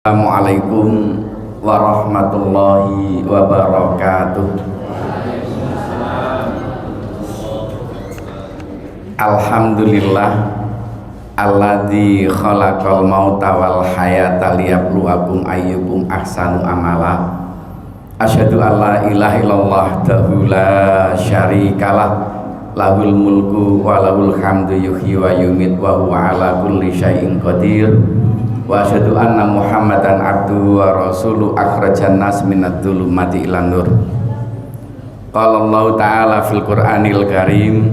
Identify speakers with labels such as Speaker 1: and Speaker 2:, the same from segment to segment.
Speaker 1: Assalamualaikum warahmatullahi wabarakatuh. Alhamdulillah alladzi khalaqal mauta wal hayata liyabluwakum ayyukum ahsanu amala. Asyhadu an la ilaha illallah wahdahu la syarikalah, lahul mulku wa lahul hamdu yuhyi wa yumiit wa huwa ala kulli syai'in qadir. Wa asyhadu anna Muhammadan abduhu wa rasuluhu akhrajan nas minadh dhulumati ilan nur. Qala Allah ta'ala fil Qur'anil Karim,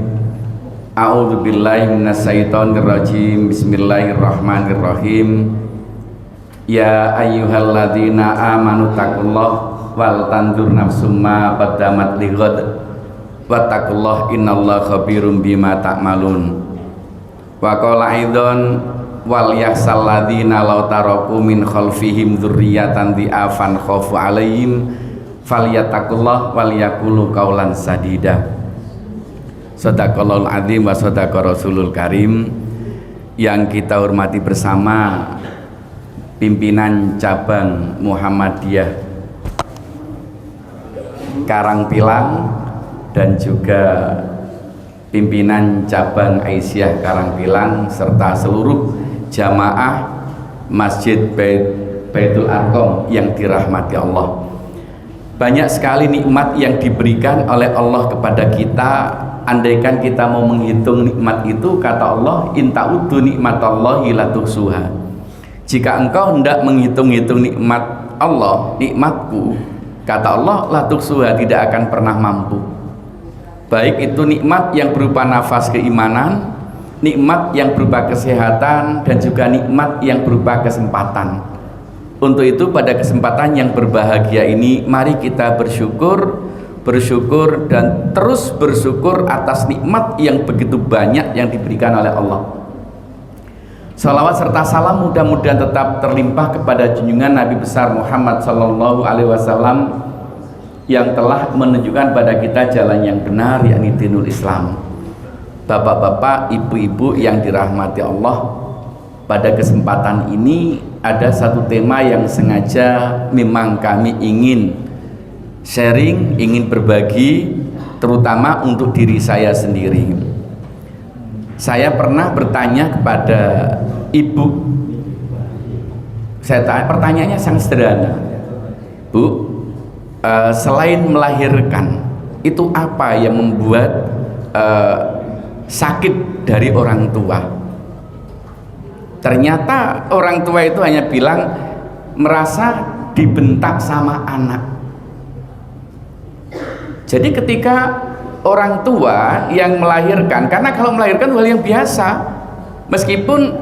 Speaker 1: a'udzu billahi minas syaitonir rajim. Bismillahirrahmanirrahim. Ya ayyuhalladzina amanu taqullaha wal tanzur nafsum ma qaddamat lighad wattaqullaha innallaha khabirum bima ta'malun. Wa qala aidan wal yahsal ladzina law taraku min khalfihim dzurriyyatan dhi'afan khafu 'alaihim falyattaqullah wal yaqulu qaulan sadida. Shadaqallahul azim wa shadaqa rasulul karim. Yang kita hormati bersama pimpinan cabang Muhammadiyah Karangpilang dan juga pimpinan cabang Aisyah Karangpilang serta seluruh jamaah Masjid Baitul Arqam yang dirahmati Allah. Banyak sekali nikmat yang diberikan oleh Allah kepada kita. Andaikan kita mau menghitung nikmat itu, kata Allah, in ta'uddu nikmatallahi la tuhsuha. Jika engkau hendak menghitung-hitung nikmat Allah, nikmatku, kata Allah, la tuhsuha, tidak akan pernah mampu. Baik itu nikmat yang berupa nafas keimanan, nikmat yang berupa kesehatan, dan juga nikmat yang berupa kesempatan. Untuk itu pada kesempatan yang berbahagia ini, mari kita bersyukur dan terus bersyukur atas nikmat yang begitu banyak yang diberikan oleh Allah. Salawat serta salam mudah-mudahan tetap terlimpah kepada junjungan Nabi besar Muhammad sallallahu alaihi wasallam yang telah menunjukkan pada kita jalan yang benar, yakni dinul Islam. Bapak-bapak, ibu-ibu yang dirahmati Allah, pada kesempatan ini ada satu tema yang sengaja memang kami ingin sharing, ingin berbagi, terutama untuk diri saya sendiri. Saya pernah bertanya kepada ibu, saya tanya, pertanyaannya sangat sederhana, Bu, selain melahirkan, itu apa yang membuat sakit dari orang tua? Ternyata orang tua itu hanya bilang merasa dibentak sama anak. Jadi ketika orang tua yang melahirkan, karena kalau melahirkan hal yang biasa, meskipun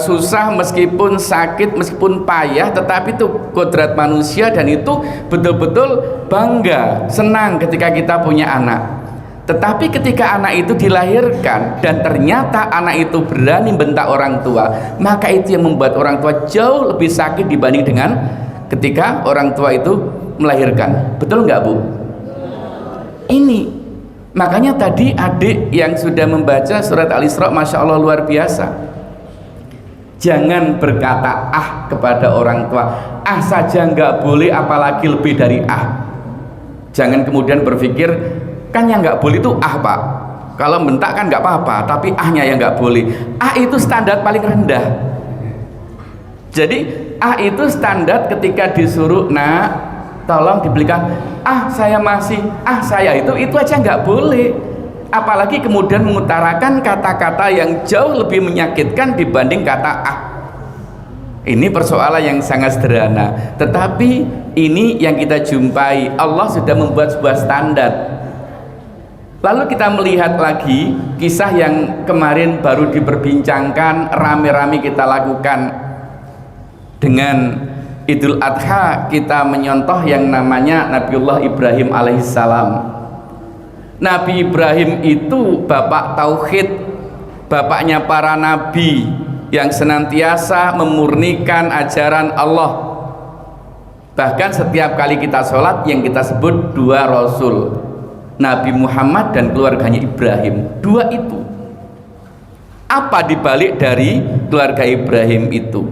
Speaker 1: susah, meskipun sakit, meskipun payah, tetapi itu kodrat manusia dan itu betul-betul bangga, senang ketika kita punya anak. Tetapi ketika anak itu dilahirkan dan ternyata anak itu berani bentak orang tua, maka itu yang membuat orang tua jauh lebih sakit dibanding dengan ketika orang tua itu melahirkan. Betul nggak, Bu? Ini makanya tadi adik yang sudah membaca surat Al-Isra, Masya Allah luar biasa. Jangan berkata ah kepada orang tua, ah saja nggak boleh, apalagi lebih dari ah. Jangan kemudian berpikir, kan yang nggak boleh itu ah Pak, kalau bentak kan nggak apa-apa, tapi ahnya yang nggak boleh. Ah itu standar paling rendah. Jadi ah itu standar ketika disuruh, nah tolong dibelikan, ah saya masih, ah saya itu aja nggak boleh. Apalagi kemudian mengutarakan kata-kata yang jauh lebih menyakitkan dibanding kata ah. Ini persoalan yang sangat sederhana, tetapi ini yang kita jumpai. Allah sudah membuat sebuah standar. Lalu kita melihat lagi kisah yang kemarin baru diperbincangkan, rame-rame kita lakukan. Dengan Idul Adha kita menyontoh yang namanya Nabiullah Ibrahim alaihissalam. Nabi Ibrahim itu bapak tauhid, bapaknya para nabi yang senantiasa memurnikan ajaran Allah. Bahkan setiap kali kita sholat yang kita sebut dua rasul, Nabi Muhammad dan keluarganya Ibrahim. Dua itu apa dibalik dari keluarga Ibrahim itu?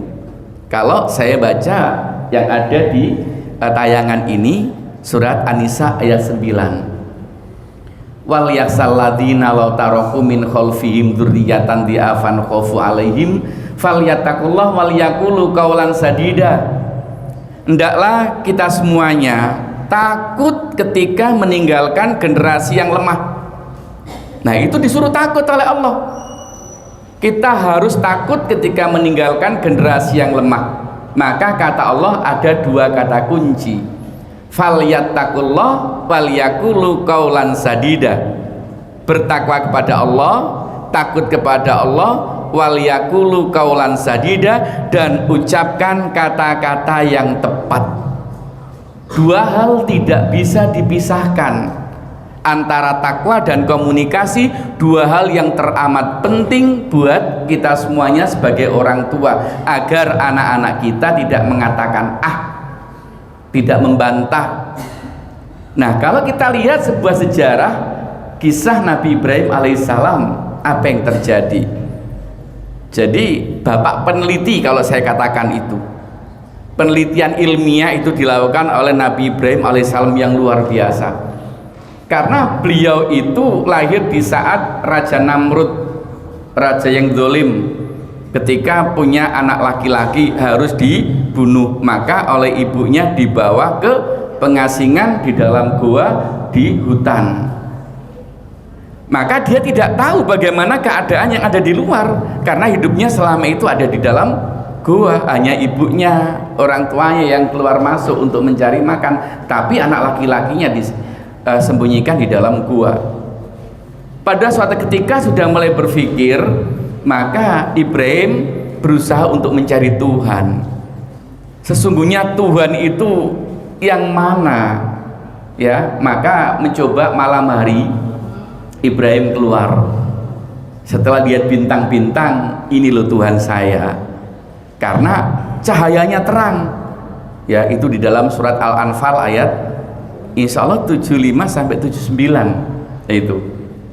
Speaker 1: Kalau saya baca yang ada di tayangan ini, surat An-Nisa ayat 9. Wal yaksal ladzina law taraku min khalfihim dzurriyyatan di'afan khafu alaihim falyattaqullah wal yaqulu qaulan sadida. Hendaklah kita semuanya takut ketika meninggalkan generasi yang lemah. Nah, itu disuruh takut oleh Allah. Kita harus takut ketika meninggalkan generasi yang lemah. Maka kata Allah ada dua kata kunci, falyattaqullah wal yaqulu qaulan sadida. Bertakwa kepada Allah, takut kepada Allah, wal yaqulu qaulan sadida, dan ucapkan kata-kata yang tepat. Dua hal tidak bisa dipisahkan, antara takwa dan komunikasi, dua hal yang teramat penting buat kita semuanya sebagai orang tua, agar anak-anak kita tidak mengatakan tidak membantah. Nah, kalau kita lihat sebuah sejarah kisah Nabi Ibrahim alaihissalam, apa yang terjadi? Jadi bapak peneliti, kalau saya katakan itu penelitian ilmiah itu dilakukan oleh Nabi Ibrahim alaihissalam yang luar biasa. Karena beliau itu lahir di saat Raja Namrud, raja yang zalim, ketika punya anak laki-laki harus dibunuh, maka oleh ibunya dibawa ke pengasingan di dalam goa di hutan. Maka dia tidak tahu bagaimana keadaan yang ada di luar, karena hidupnya selama itu ada di dalam goa. Hanya ibunya, orang tuanya yang keluar masuk untuk mencari makan, tapi anak laki-lakinya sembunyikan di dalam gua. Pada suatu ketika sudah mulai berpikir, maka Ibrahim berusaha untuk mencari Tuhan. Sesungguhnya Tuhan itu yang mana? Ya, maka mencoba malam hari Ibrahim keluar. Setelah lihat bintang-bintang, ini loh Tuhan saya. Karena cahayanya terang. Ya, itu di dalam surat Al-Anfal ayat insya Allah 75 sampai 79, itu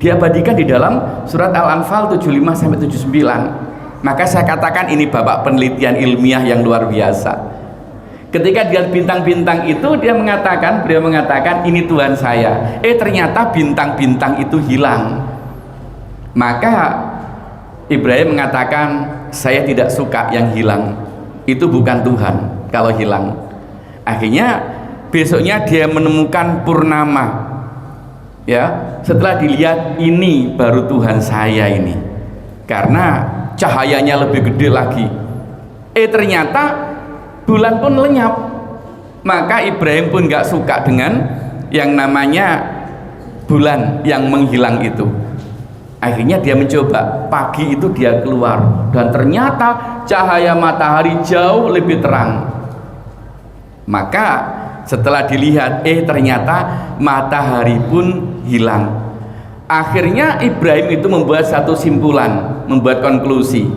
Speaker 1: diabadikan di dalam surat Al-Anfal 75 sampai 79. Maka saya katakan ini bapak penelitian ilmiah yang luar biasa. Ketika dia bintang-bintang itu, beliau mengatakan ini Tuhan saya. Ternyata bintang-bintang itu hilang. Maka Ibrahim mengatakan, saya tidak suka yang hilang, itu bukan Tuhan kalau hilang. Akhirnya besoknya dia menemukan purnama. Ya, setelah dilihat, ini baru Tuhan saya ini, karena cahayanya lebih gede lagi. Ternyata bulan pun lenyap. Maka Ibrahim pun gak suka dengan yang namanya bulan yang menghilang itu. Akhirnya dia mencoba, pagi itu dia keluar, dan ternyata cahaya matahari jauh lebih terang. Maka setelah dilihat, ternyata matahari pun hilang. Akhirnya Ibrahim itu membuat satu simpulan, membuat konklusi.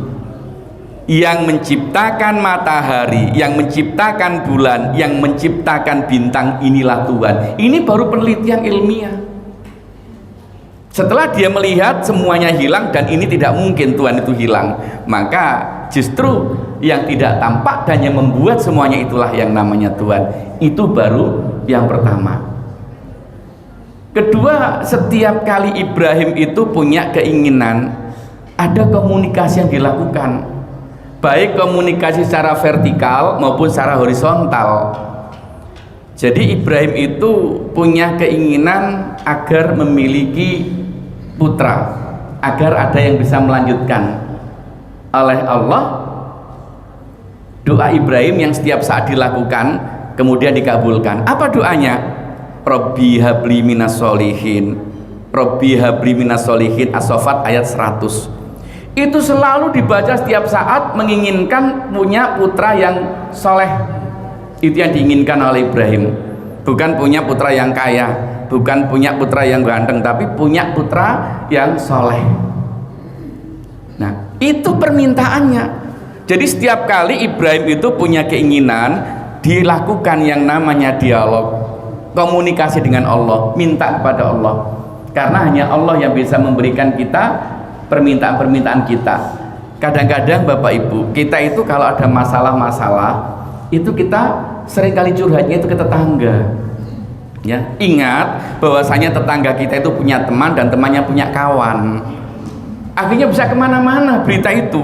Speaker 1: Yang menciptakan matahari, yang menciptakan bulan, yang menciptakan bintang, inilah Tuhan. Ini baru penelitian ilmiah. Setelah dia melihat semuanya hilang dan ini tidak mungkin Tuhan itu hilang, maka justru yang tidak tampak dan yang membuat semuanya itulah yang namanya Tuhan. Itu baru yang pertama. Kedua, setiap kali Ibrahim itu punya keinginan, ada komunikasi yang dilakukan, baik komunikasi secara vertikal maupun secara horizontal. Jadi Ibrahim itu punya keinginan agar memiliki putra, agar ada yang bisa melanjutkan. Oleh Allah, doa Ibrahim yang setiap saat dilakukan kemudian dikabulkan. Apa doanya? Robbi habli minas solihin, Robbi habli minas solihin, As-Saffat ayat 100. Itu selalu dibaca setiap saat, menginginkan punya putra yang soleh. Itu yang diinginkan oleh Ibrahim. Bukan punya putra yang kaya, bukan punya putra yang ganteng, tapi punya putra yang soleh. Nah, itu permintaannya. Jadi setiap kali Ibrahim itu punya keinginan, dilakukan yang namanya dialog, komunikasi dengan Allah, minta kepada Allah. Karena hanya Allah yang bisa memberikan kita permintaan-permintaan kita. Kadang-kadang Bapak Ibu, kita itu kalau ada masalah-masalah itu kita seringkali curhatnya itu ke tetangga. Ya, ingat bahwasanya tetangga kita itu punya teman dan temannya punya kawan. Akhirnya bisa kemana-mana berita itu.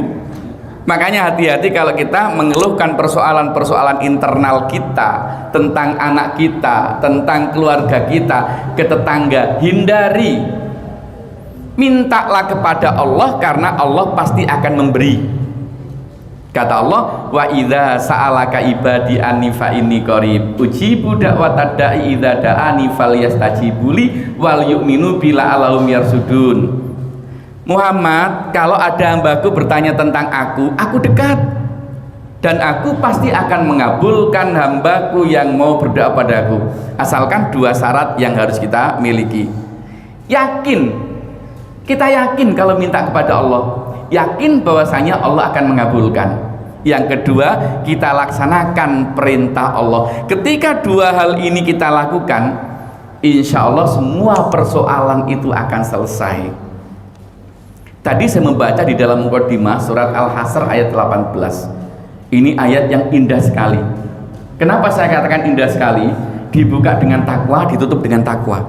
Speaker 1: Makanya hati-hati kalau kita mengeluhkan persoalan-persoalan internal kita, tentang anak kita, tentang keluarga kita ke tetangga. Hindari. Mintalah kepada Allah, karena Allah pasti akan memberi. Kata Allah, wa idza sa'alaka ibadi anni fa inni qarib ujibu da'watad da'i idza da'ani falyastajibuli wal yu'minu bila alahum yarsudun. Muhammad, kalau ada hambaku bertanya tentang aku dekat, dan aku pasti akan mengabulkan hambaku yang mau berdoa padaku, asalkan dua syarat yang harus kita miliki. Yakin, kita yakin kalau minta kepada Allah, yakin bahwasanya Allah akan mengabulkan. Yang kedua, kita laksanakan perintah Allah. Ketika dua hal ini kita lakukan, insya Allah semua persoalan itu akan selesai. Tadi saya membaca di dalam mukadimah surat Al-Hasr ayat 18. Ini ayat yang indah sekali. Kenapa saya katakan indah sekali? Dibuka dengan takwa, ditutup dengan takwa.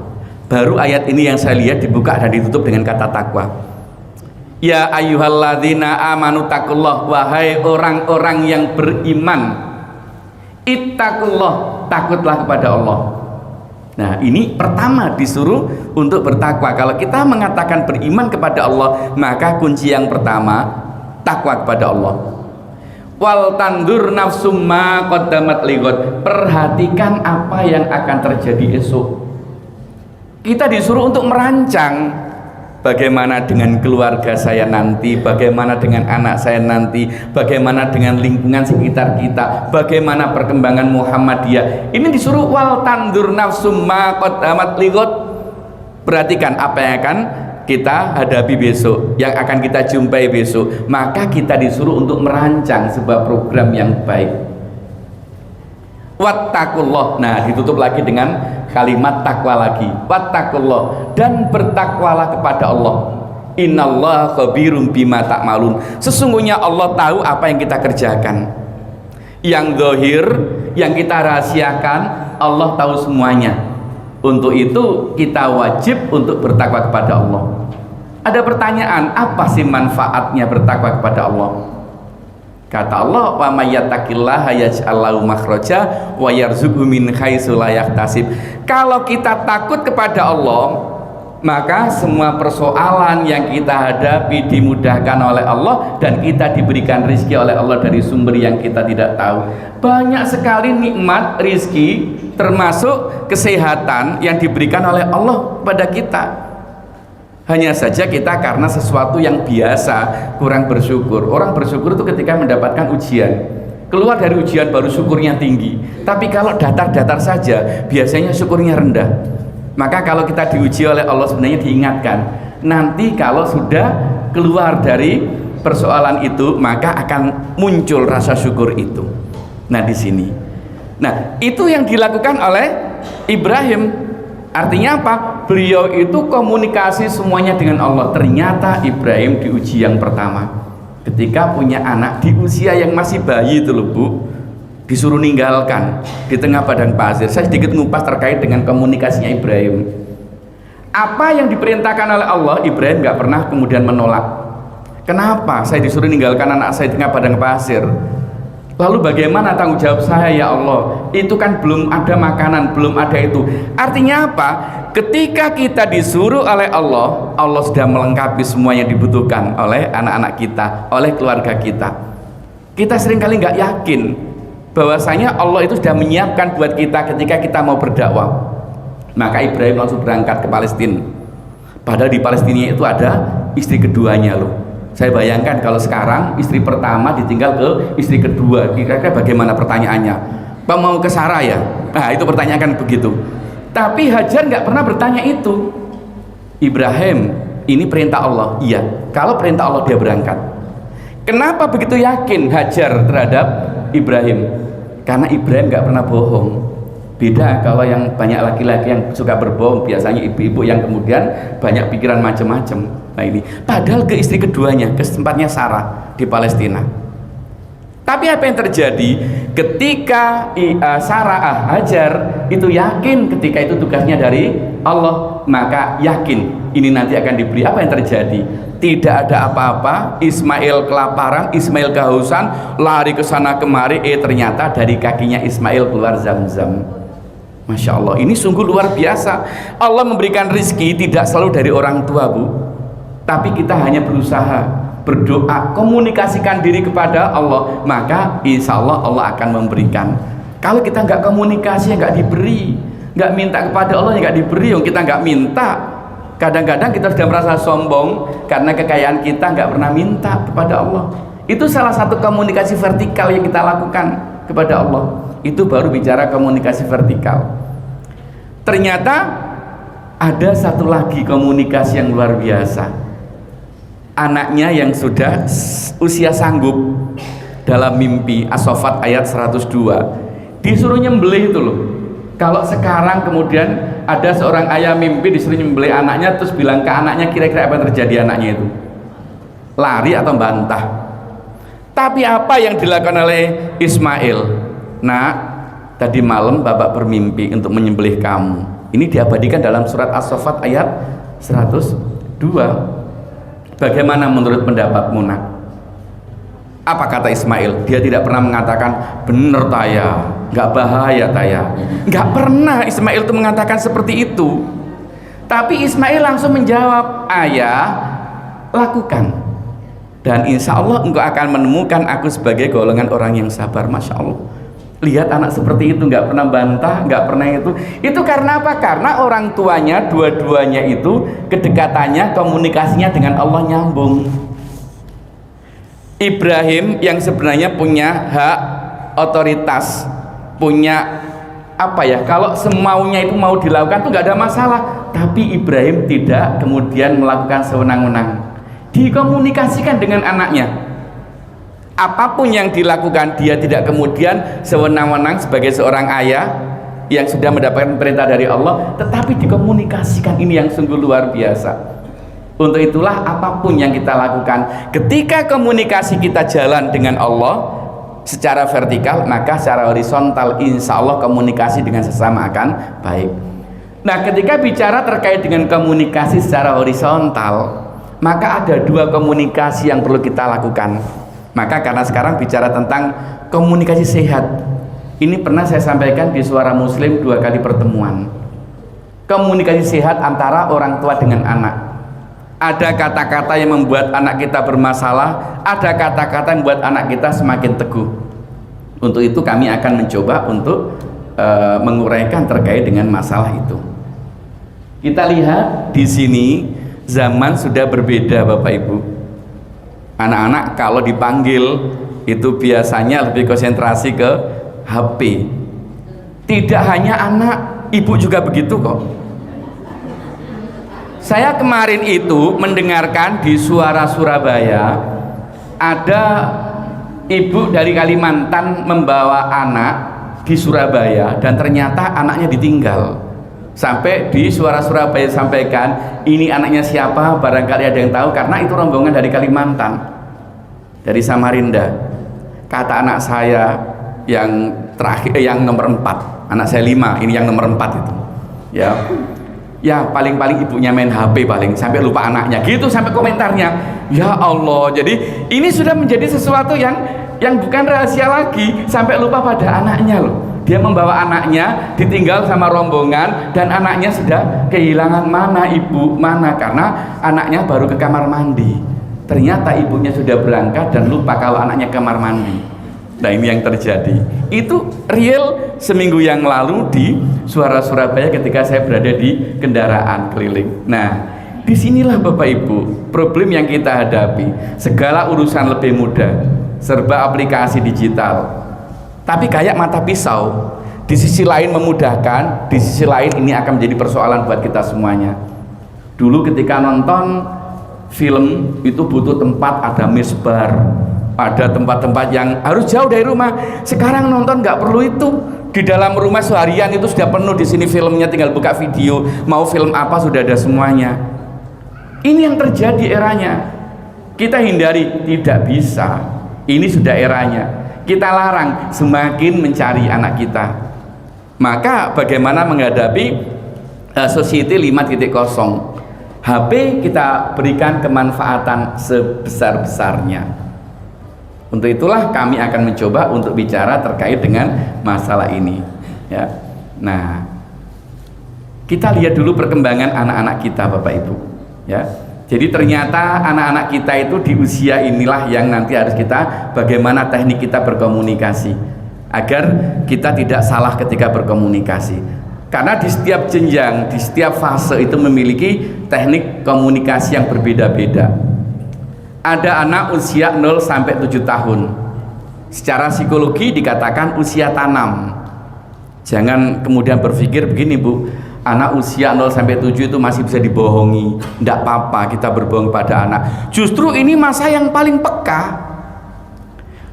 Speaker 1: Baru ayat ini yang saya lihat dibuka dan ditutup dengan kata takwa. Ya ayyuhalladzina amanu taqullah, wahai orang-orang yang beriman, ittaqullah, takutlah kepada Allah. Nah, ini pertama disuruh untuk bertakwa. Kalau kita mengatakan beriman kepada Allah, maka kunci yang pertama takwa kepada Allah. Wal tandur nafsum ma qaddamat lighad, perhatikan apa yang akan terjadi esok. Kita disuruh untuk merancang bagaimana dengan keluarga saya nanti, bagaimana dengan anak saya nanti, bagaimana dengan lingkungan sekitar kita, bagaimana perkembangan Muhammadiyah. Ini disuruh wal tandur nafsum ma qaddamat lighad. Perhatikan apa yang akan kita hadapi besok, yang akan kita jumpai besok. Maka kita disuruh untuk merancang sebuah program yang baik. Wattaqullah. Nah, ditutup lagi dengan kalimat takwa lagi. Wattaqullah, dan bertakwalah kepada Allah. Innallaha khabirum bima ta'malun. Sesungguhnya Allah tahu apa yang kita kerjakan. Yang zahir, yang kita rahasiakan, Allah tahu semuanya. Untuk itu kita wajib untuk bertakwa kepada Allah. Ada pertanyaan, apa sih manfaatnya bertakwa kepada Allah? Kata Allah, wa may yattaqillaha yaj'al lahu makhraja wa yarzuqhu min haitsu la yahtasib. Kalau kita takut kepada Allah, maka semua persoalan yang kita hadapi dimudahkan oleh Allah, dan kita diberikan rizki oleh Allah dari sumber yang kita tidak tahu. Banyak sekali nikmat rizki, termasuk kesehatan yang diberikan oleh Allah pada kita. Hanya saja kita karena sesuatu yang biasa kurang bersyukur. Orang bersyukur itu ketika mendapatkan ujian, keluar dari ujian baru syukurnya tinggi. Tapi kalau datar-datar saja biasanya syukurnya rendah. Maka kalau kita diuji oleh Allah, sebenarnya diingatkan, nanti kalau sudah keluar dari persoalan itu, maka akan muncul rasa syukur itu. Nah, di sini, nah itu yang dilakukan oleh Ibrahim. Artinya apa? Beliau itu komunikasi semuanya dengan Allah. Ternyata Ibrahim diuji yang pertama ketika punya anak di usia yang masih bayi itu loh Bu, disuruh ninggalkan di tengah padang pasir. Saya sedikit ngupas terkait dengan komunikasinya Ibrahim. Apa yang diperintahkan oleh Allah, Ibrahim nggak pernah kemudian menolak. Kenapa saya disuruh ninggalkan anak saya di tengah padang pasir? Lalu bagaimana tanggung jawab saya ya Allah? Itu kan belum ada makanan, belum ada itu. Artinya apa? Ketika kita disuruh oleh Allah, Allah sudah melengkapi semua yang dibutuhkan oleh anak-anak kita, oleh keluarga kita. Kita seringkali nggak yakin bahwasanya Allah itu sudah menyiapkan buat kita ketika kita mau berdakwah. Maka Ibrahim langsung berangkat ke Palestina. Padahal di Palestina itu ada istri keduanya loh. Saya bayangkan kalau sekarang istri pertama ditinggal ke istri kedua, kira-kira bagaimana pertanyaannya? Pak mau ke Sarah ya? Nah, itu pertanyaan kan begitu. Tapi Hajar nggak pernah bertanya itu. Ibrahim, ini perintah Allah. Iya, kalau perintah Allah dia berangkat. Kenapa begitu yakin Hajar terhadap Ibrahim? Karena Ibrahim nggak pernah bohong. Beda kalau yang banyak laki-laki yang suka berbohong, biasanya ibu-ibu yang kemudian banyak pikiran macam-macam. Nah ini, padahal ke istri keduanya, ke tempatnya Sarah di Palestina. Tapi apa yang terjadi ketika Sarah Hajar itu yakin ketika itu tugasnya dari Allah, maka yakin ini nanti akan diberi. Apa yang terjadi? Tidak ada apa-apa. Ismail kelaparan, Ismail kehausan, lari ke sana kemari, ternyata dari kakinya Ismail keluar Zam-Zam. Masya Allah, ini sungguh luar biasa. Allah memberikan rizki tidak selalu dari orang tua, Bu, tapi kita hanya berusaha berdoa, komunikasikan diri kepada Allah, maka insya Allah Allah akan memberikan. Kalau kita nggak komunikasi, nggak diberi. Nggak minta kepada Allah, nggak diberi. Yang kita nggak minta, kadang-kadang kita sudah merasa sombong karena kekayaan kita, nggak pernah minta kepada Allah. Itu salah satu komunikasi vertikal yang kita lakukan kepada Allah. Itu baru bicara komunikasi vertikal. Ternyata ada satu lagi komunikasi yang luar biasa. Anaknya yang sudah usia sanggup, dalam mimpi As-Saffat ayat 102 disuruh nyembelih itu loh. Kalau sekarang kemudian ada seorang ayah mimpi disuruh nyembelih anaknya, terus bilang ke anaknya, kira-kira apa yang terjadi anaknya itu? Lari atau bantah? Tapi apa yang dilakukan oleh Ismail? Nak, tadi malam bapak bermimpi untuk menyembelih kamu. Ini diabadikan dalam surat As-Saffat ayat 102. Bagaimana menurut pendapatmu, Nak? Apa kata Ismail? Dia tidak pernah mengatakan, bener Taya, nggak bahaya Taya. Nggak pernah Ismail itu mengatakan seperti itu. Tapi Ismail langsung menjawab, ayah, lakukan. Dan insya Allah engkau akan menemukan aku sebagai golongan orang yang sabar. Masya Allah. Lihat anak seperti itu, nggak pernah bantah, nggak pernah itu. Itu karena apa? Karena orang tuanya, dua-duanya itu kedekatannya, komunikasinya dengan Allah nyambung. Ibrahim yang sebenarnya punya hak otoritas, punya apa ya? Kalau semaunya itu mau dilakukan tuh nggak ada masalah. Tapi Ibrahim tidak kemudian melakukan sewenang-wenang. Dikomunikasikan dengan anaknya. Apapun yang dilakukan, dia tidak kemudian sewenang-wenang sebagai seorang ayah yang sudah mendapatkan perintah dari Allah, tetapi dikomunikasikan. Ini yang sungguh luar biasa. Untuk itulah apapun yang kita lakukan, ketika komunikasi kita jalan dengan Allah secara vertikal, maka secara horizontal insya Allah komunikasi dengan sesama akan baik. Nah, ketika bicara terkait dengan komunikasi secara horizontal, maka ada dua komunikasi yang perlu kita lakukan. Maka karena sekarang bicara tentang komunikasi sehat, ini pernah saya sampaikan di Suara Muslim 2 kali pertemuan. Komunikasi sehat antara orang tua dengan anak. Ada kata-kata yang membuat anak kita bermasalah, ada kata-kata yang membuat anak kita semakin teguh. Untuk itu kami akan mencoba untuk menguraikan terkait dengan masalah itu. Kita lihat di sini zaman sudah berbeda, Bapak Ibu. Anak-anak kalau dipanggil itu biasanya lebih konsentrasi ke HP. Tidak hanya anak, ibu juga begitu kok. Saya kemarin itu mendengarkan di Suara Surabaya, ada ibu dari Kalimantan membawa anak di Surabaya dan ternyata anaknya ditinggal. Sampai di Suara Surabaya sampaikan, ini anaknya siapa, barangkali ada yang tahu, karena itu rombongan dari Kalimantan, dari Samarinda. Kata anak saya yang terakhir, yang nomor 4, anak saya 5, ini yang nomor 4 itu ya paling-paling ibunya main HP paling, sampai lupa anaknya gitu, sampai komentarnya. Ya Allah, jadi ini sudah menjadi sesuatu yang bukan rahasia lagi, sampai lupa pada anaknya loh. Dia membawa anaknya, ditinggal sama rombongan, dan anaknya sudah kehilangan mana ibu, mana, karena anaknya baru ke kamar mandi. Ternyata ibunya sudah berangkat dan lupa kalau anaknya ke kamar mandi. Nah, ini yang terjadi. Itu real seminggu yang lalu di Suara Surabaya ketika saya berada di kendaraan keliling. Nah, disinilah Bapak Ibu problem yang kita hadapi. Segala urusan lebih mudah, serba aplikasi digital. Tapi kayak mata pisau, di sisi lain memudahkan, di sisi lain ini akan menjadi persoalan buat kita semuanya. Dulu ketika nonton film itu butuh tempat, ada misbar, ada tempat-tempat yang harus jauh dari rumah. Sekarang nonton nggak perlu itu, Di dalam rumah seharian itu sudah penuh, di sini filmnya tinggal buka video, mau film apa sudah ada semuanya. Ini yang terjadi eranya. Kita hindari, tidak bisa. Ini sudah eranya. Kita larang, semakin mencari anak kita. Maka bagaimana menghadapi society 5.0? HP kita berikan kemanfaatan sebesar-besarnya. Untuk itulah kami akan mencoba untuk bicara terkait dengan masalah ini, ya. Nah, kita lihat dulu perkembangan anak-anak kita, Bapak Ibu, ya. Jadi ternyata anak-anak kita itu di usia inilah yang nanti harus kita bagaimana teknik kita berkomunikasi agar kita tidak salah ketika berkomunikasi. Karena di setiap jenjang, di setiap fase itu memiliki teknik komunikasi yang berbeda-beda. Ada anak usia 0 sampai 7 tahun. Secara psikologi dikatakan usia tanam. Jangan kemudian berpikir begini, Bu, anak usia 0 sampai 7 itu masih bisa dibohongi. Tidak apa-apa kita berbohong pada anak. Justru ini masa yang paling peka.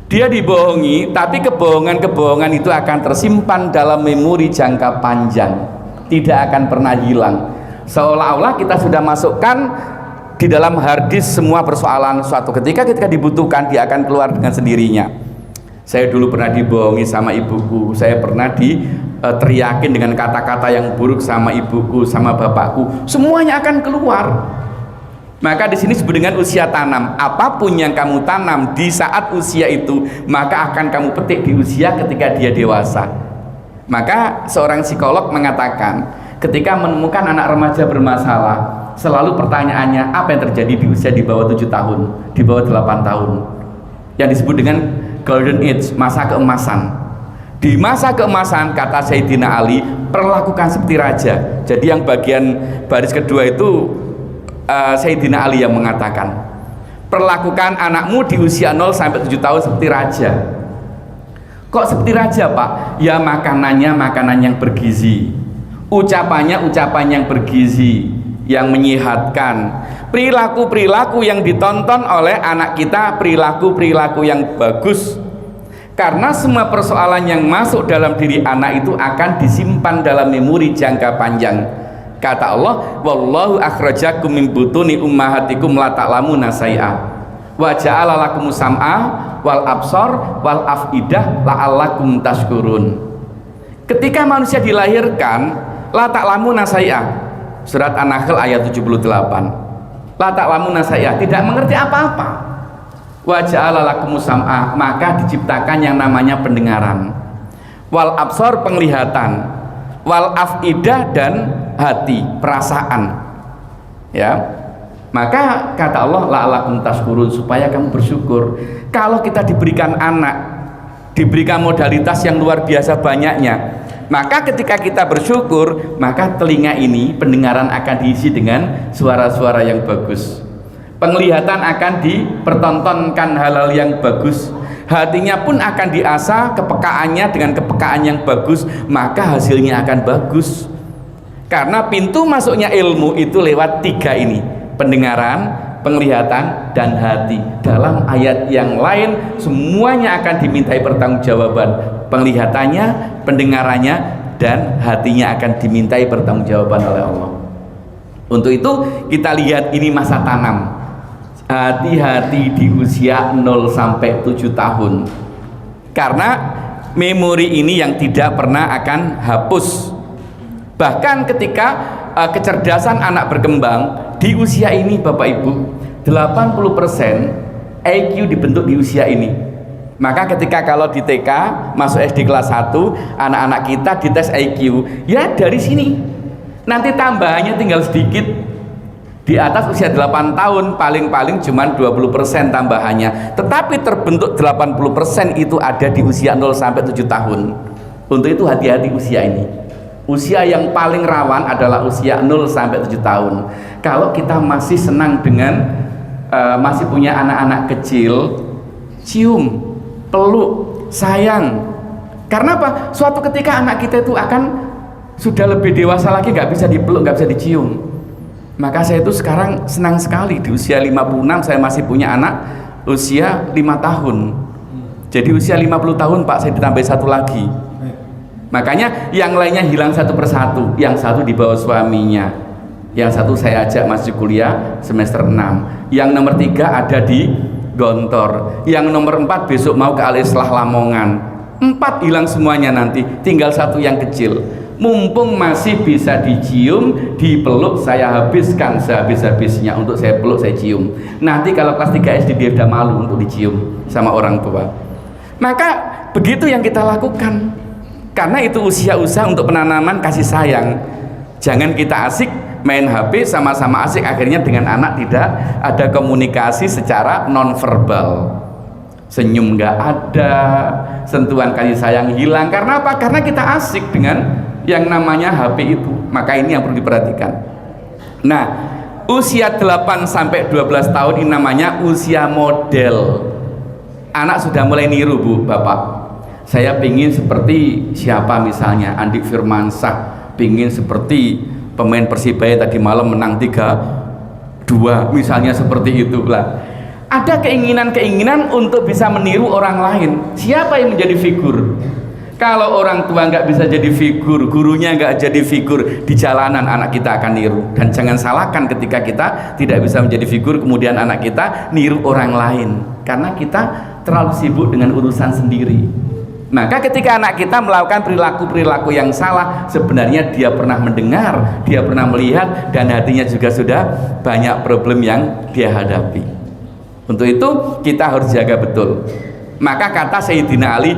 Speaker 1: Dia dibohongi, tapi kebohongan-kebohongan itu akan tersimpan dalam memori jangka panjang, tidak akan pernah hilang. Seolah-olah kita sudah masukkan di dalam harddisk semua persoalan. Suatu ketika dibutuhkan, dia akan keluar dengan sendirinya. Saya dulu pernah dibohongi sama ibuku, saya pernah diteriakin dengan kata-kata yang buruk sama ibuku, sama bapakku, semuanya akan keluar. Maka di sini disebut dengan usia tanam. Apapun yang kamu tanam di saat usia itu, maka akan kamu petik di usia ketika dia dewasa. Maka seorang psikolog mengatakan, ketika menemukan anak remaja bermasalah, selalu pertanyaannya, apa yang terjadi di usia di bawah 7 tahun, di bawah 8 tahun, yang disebut dengan golden age, masa keemasan. Di masa keemasan, kata Sayyidina Ali, perlakukan seperti raja. Jadi yang bagian baris kedua itu Sayyidina Ali yang mengatakan, perlakukan anakmu di usia 0 sampai 7 tahun seperti raja. Kok seperti raja, Pak? Ya makanannya makanan yang bergizi, ucapannya ucapan yang bergizi, yang menyehatkan, perilaku-perilaku yang ditonton oleh anak kita, perilaku-perilaku yang bagus. Karena semua persoalan yang masuk dalam diri anak itu akan disimpan dalam memori jangka panjang. Kata Allah, wallahu akhrajakum min butuni ummahatikum la ta'lamuna syai'a wa ja'ala lakumus sam'a wal absar wal afidah la'allakum tashkurun. Ketika manusia dilahirkan, la ta'lamuna syai'a, surat An-Nahl ayat 78, la ta'lamuna syai'a, tidak mengerti apa-apa. Wa ja'ala lakumus sam'a, maka diciptakan yang namanya pendengaran, wal absar penglihatan, wal afidah dan hati, perasaan, ya. Maka kata Allah, la'alakum tashkurun, supaya kamu bersyukur. Kalau kita diberikan anak, diberikan modalitas yang luar biasa banyaknya, maka ketika kita bersyukur, maka telinga ini, pendengaran akan diisi dengan suara-suara yang bagus, penglihatan akan dipertontonkan hal-hal yang bagus, hatinya pun akan diasah kepekaannya dengan kepekaan yang bagus, maka hasilnya akan bagus. Karena pintu masuknya ilmu itu lewat 3 ini, pendengaran, penglihatan, dan hati. Dalam ayat yang lain semuanya akan dimintai pertanggungjawaban, penglihatannya, pendengarannya, dan hatinya akan dimintai pertanggungjawaban oleh Allah. Untuk itu kita lihat ini masa tanam. Hati-hati di usia 0 sampai 7 tahun, karena memori ini yang tidak pernah akan hapus. Bahkan ketika kecerdasan anak berkembang di usia ini, Bapak Ibu, 80% IQ dibentuk di usia ini. Maka ketika kalau di TK masuk SD kelas 1, anak-anak kita dites IQ, ya dari sini nanti tambahannya tinggal sedikit. Di atas usia 8 tahun paling-paling cuma 20% tambahannya, tetapi terbentuk 80% itu ada di usia 0 sampai 7 tahun. Untuk itu hati-hati usia ini. Usia yang paling rawan adalah usia 0 sampai 7 tahun. Kalau kita masih senang dengan masih punya anak-anak kecil, cium, peluk, sayang. Karena apa? Suatu ketika anak kita itu akan sudah lebih dewasa lagi, nggak bisa dipeluk, nggak bisa dicium. Maka saya itu sekarang senang sekali di usia 56 saya masih punya anak usia 5 tahun. Jadi usia 50 tahun Pak, saya ditambah 1 lagi. Makanya yang lainnya hilang satu persatu. Yang satu dibawa suaminya, yang satu saya ajak masuk kuliah semester 6, yang nomor 3 ada di Gontor, yang nomor 4 besok mau ke Al-Islah Lamongan. 4 hilang semuanya, nanti tinggal satu yang kecil. Mumpung masih bisa dicium, dipeluk, saya habiskan sehabis-habisnya untuk saya peluk, saya cium. Nanti kalau kelas 3 SD dia udah malu untuk dicium sama orang tua. Maka begitu yang kita lakukan, karena itu usia-usia untuk penanaman kasih sayang. Jangan kita asik main HP, sama-sama asik, akhirnya dengan anak tidak ada komunikasi secara nonverbal. Senyum nggak ada, sentuhan kasih sayang hilang. Karena apa? Karena kita asik dengan yang namanya HP itu. Maka ini yang perlu diperhatikan. Nah, usia 8 sampai 12 tahun ini namanya usia model. Anak sudah mulai niru, Bu, Bapak. Saya pingin seperti siapa misalnya, Andik Firmansyah, pingin seperti pemain Persibaya tadi malam menang 3-2 misalnya, seperti itulah. Ada keinginan-keinginan untuk bisa meniru orang lain. Siapa yang menjadi figur? Kalau orang tua nggak bisa jadi figur, gurunya nggak jadi figur, di jalanan anak kita akan niru. Dan jangan salahkan ketika kita tidak bisa menjadi figur, kemudian anak kita niru orang lain, karena kita terlalu sibuk dengan urusan sendiri. Maka ketika anak kita melakukan perilaku-perilaku yang salah, sebenarnya dia pernah mendengar, dia pernah melihat, dan hatinya juga sudah banyak problem yang dia hadapi. Untuk itu kita harus jaga betul. Maka kata Sayyidina Ali,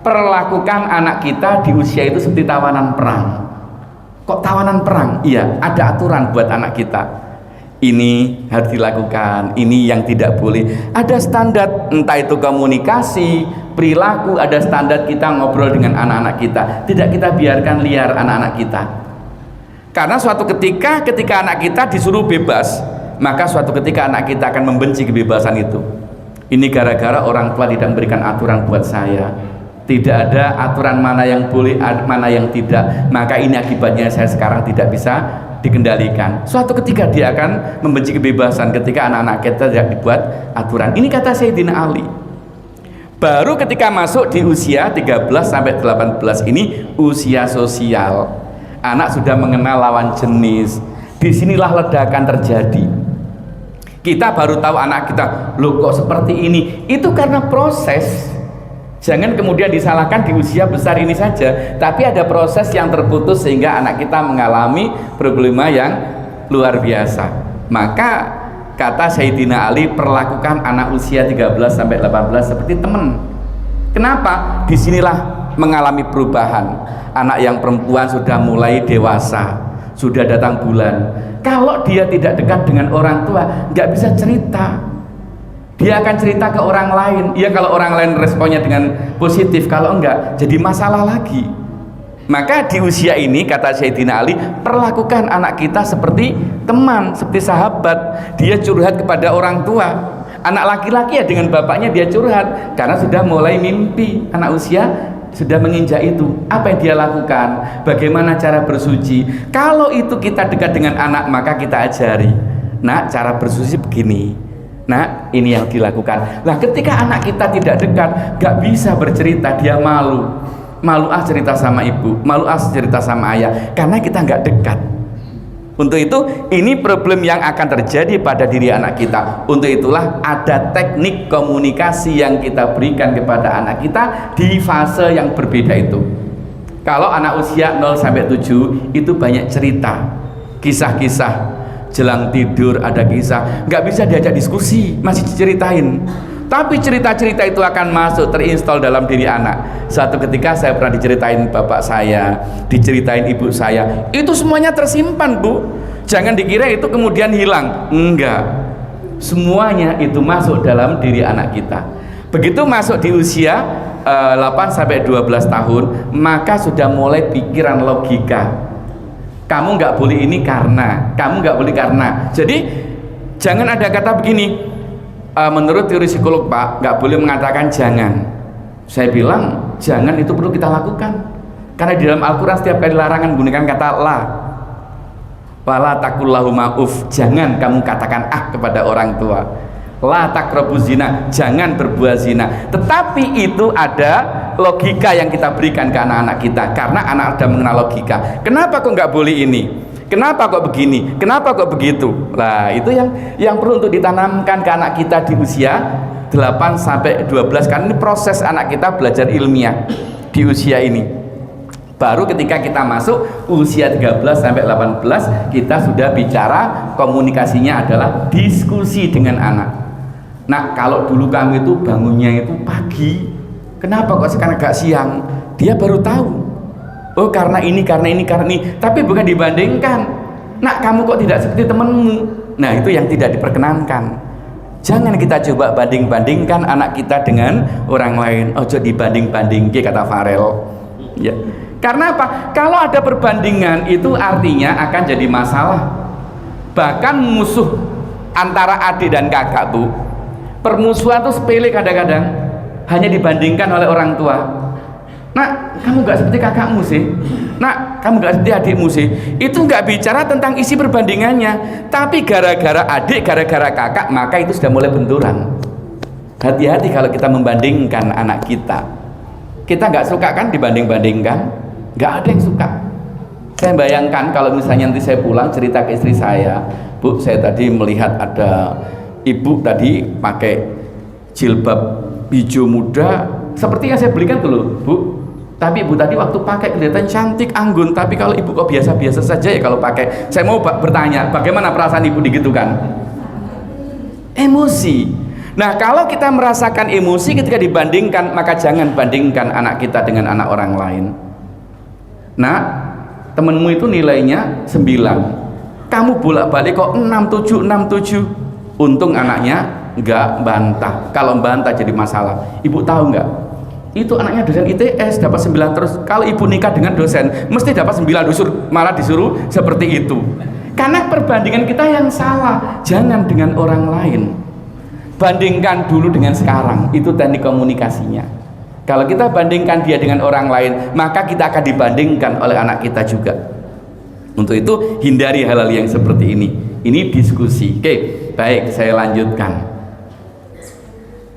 Speaker 1: perlakukan anak kita di usia itu seperti tawanan perang. Kok tawanan perang? Iya, ada aturan buat anak kita. Ini harus dilakukan, ini yang tidak boleh. Ada standar, entah itu komunikasi, perilaku, ada standar kita ngobrol dengan anak-anak kita. Tidak kita biarkan liar anak-anak kita. Karena suatu ketika anak kita disuruh bebas, maka suatu ketika anak kita akan membenci kebebasan itu. Ini gara-gara orang tua tidak memberikan aturan buat saya. Tidak ada aturan mana yang boleh, mana yang tidak. Maka ini akibatnya saya sekarang tidak bisa dikendalikan. Suatu ketika dia akan membenci kebebasan ketika anak-anak kita tidak dibuat aturan. Ini kata Sayyidina Ali. Baru ketika masuk di usia 13 sampai 18 ini usia sosial. Anak sudah mengenal lawan jenis. Disinilah ledakan terjadi. Kita baru tahu anak kita, loh kok seperti ini. Itu karena proses. Jangan kemudian disalahkan di usia besar ini saja, tapi ada proses yang terputus sehingga anak kita mengalami problema yang luar biasa. Maka kata Sayyidina Ali, perlakukan anak usia 13 sampai 18 seperti teman. Kenapa? Disinilah mengalami perubahan. Anak yang perempuan sudah mulai dewasa, sudah datang bulan. Kalau dia tidak dekat dengan orang tua, nggak bisa cerita. Dia akan cerita ke orang lain. Ya, kalau orang lain responnya dengan positif, kalau enggak jadi masalah lagi. Maka di usia ini kata Sayyidina Ali, perlakukan anak kita seperti teman, seperti sahabat. Dia curhat kepada orang tua. Anak laki-laki ya dengan bapaknya dia curhat karena sudah mulai mimpi. Anak usia sudah menginjak itu. Apa yang dia lakukan? Bagaimana cara bersuci? Kalau itu kita dekat dengan anak, maka kita ajari. Nah, cara bersuci begini. Nah, ini yang dilakukan. Nah, ketika anak kita tidak dekat, gak bisa bercerita, dia malu. Malu cerita sama ibu, malu cerita sama ayah, karena kita gak dekat. Untuk itu, ini problem yang akan terjadi pada diri anak kita. Untuk itulah ada teknik komunikasi yang kita berikan kepada anak kita di fase yang berbeda itu. Kalau anak usia 0-7 itu banyak cerita, kisah-kisah. Jelang tidur ada kisah, nggak bisa diajak diskusi, masih diceritain. Tapi cerita-cerita itu akan masuk, terinstall dalam diri anak. Suatu ketika saya pernah diceritain bapak saya, diceritain ibu saya, itu semuanya tersimpan, Bu. Jangan dikira itu kemudian hilang. Enggak, semuanya itu masuk dalam diri anak kita. Begitu masuk di usia 8-12 tahun, maka sudah mulai pikiran logika. Kamu nggak boleh ini karena, kamu nggak boleh karena. Jadi jangan ada kata begini, menurut teori psikolog Pak, nggak boleh mengatakan jangan. Saya bilang jangan itu perlu kita lakukan, karena di dalam Al-Quran setiap kali larangan menggunakan kata la. Wala takullahu ma'uf, jangan kamu katakan kepada orang tua. La taqrabuz zina, jangan berbuat zina. Tetapi itu ada logika yang kita berikan ke anak-anak kita, karena anak ada mengenal logika. Kenapa kok nggak boleh ini? Kenapa kok begini? Kenapa kok begitu? Nah, itu yang perlu untuk ditanamkan ke anak kita di usia 8 sampai 12, karena ini proses anak kita belajar ilmiah di usia ini. Baru ketika kita masuk usia 13 sampai 18, kita sudah bicara, komunikasinya adalah diskusi dengan anak. Nah, kalau dulu kami itu bangunnya itu pagi, kenapa kok sekarang agak siang? Dia baru tahu. Oh, karena ini. Tapi bukan dibandingkan. Nak, kamu kok tidak seperti temanmu? Nah, itu yang tidak diperkenankan. Jangan kita coba banding-bandingkan anak kita dengan orang lain. Ojo dibanding-bandingke, kata Farel. Ya. Karena apa? Kalau ada perbandingan itu artinya akan jadi masalah. Bahkan musuh antara adik dan kakak tuh, permusuhan tuh sepele kadang-kadang, hanya dibandingkan oleh orang tua. Nak, kamu gak seperti kakakmu sih. Nak, kamu gak seperti adikmu sih. Itu gak bicara tentang isi perbandingannya, tapi gara-gara adik, gara-gara kakak, maka itu sudah mulai benturan. Hati-hati kalau kita membandingkan anak kita. Kita gak suka kan dibanding-bandingkan? Gak ada yang suka. Saya bayangkan kalau misalnya nanti saya pulang cerita ke istri saya, Bu, saya tadi melihat ada ibu tadi pakai jilbab hijau muda seperti yang saya belikan tuh loh, Bu. Tapi ibu tadi waktu pakai kelihatan cantik, anggun. Tapi kalau ibu kok biasa-biasa saja ya kalau pakai. Saya mau bertanya, bagaimana perasaan ibu digitukan? Emosi. Nah, kalau kita merasakan emosi ketika dibandingkan, maka jangan bandingkan anak kita dengan anak orang lain. Nah, temenmu itu nilainya 9, kamu bolak-balik kok 67. Untung anaknya nggak bantah. Kalau bantah jadi masalah. Ibu tahu nggak? Itu anaknya dosen ITS dapat 9 terus. Kalau ibu nikah dengan dosen mesti dapat 9, malah disuruh seperti itu. Karena perbandingan kita yang salah. Jangan dengan orang lain. Bandingkan dulu dengan sekarang. Itu teknik komunikasinya. Kalau kita bandingkan dia dengan orang lain, maka kita akan dibandingkan oleh anak kita juga. Untuk itu hindari hal-hal yang seperti ini. Ini diskusi. Oke, baik, saya lanjutkan.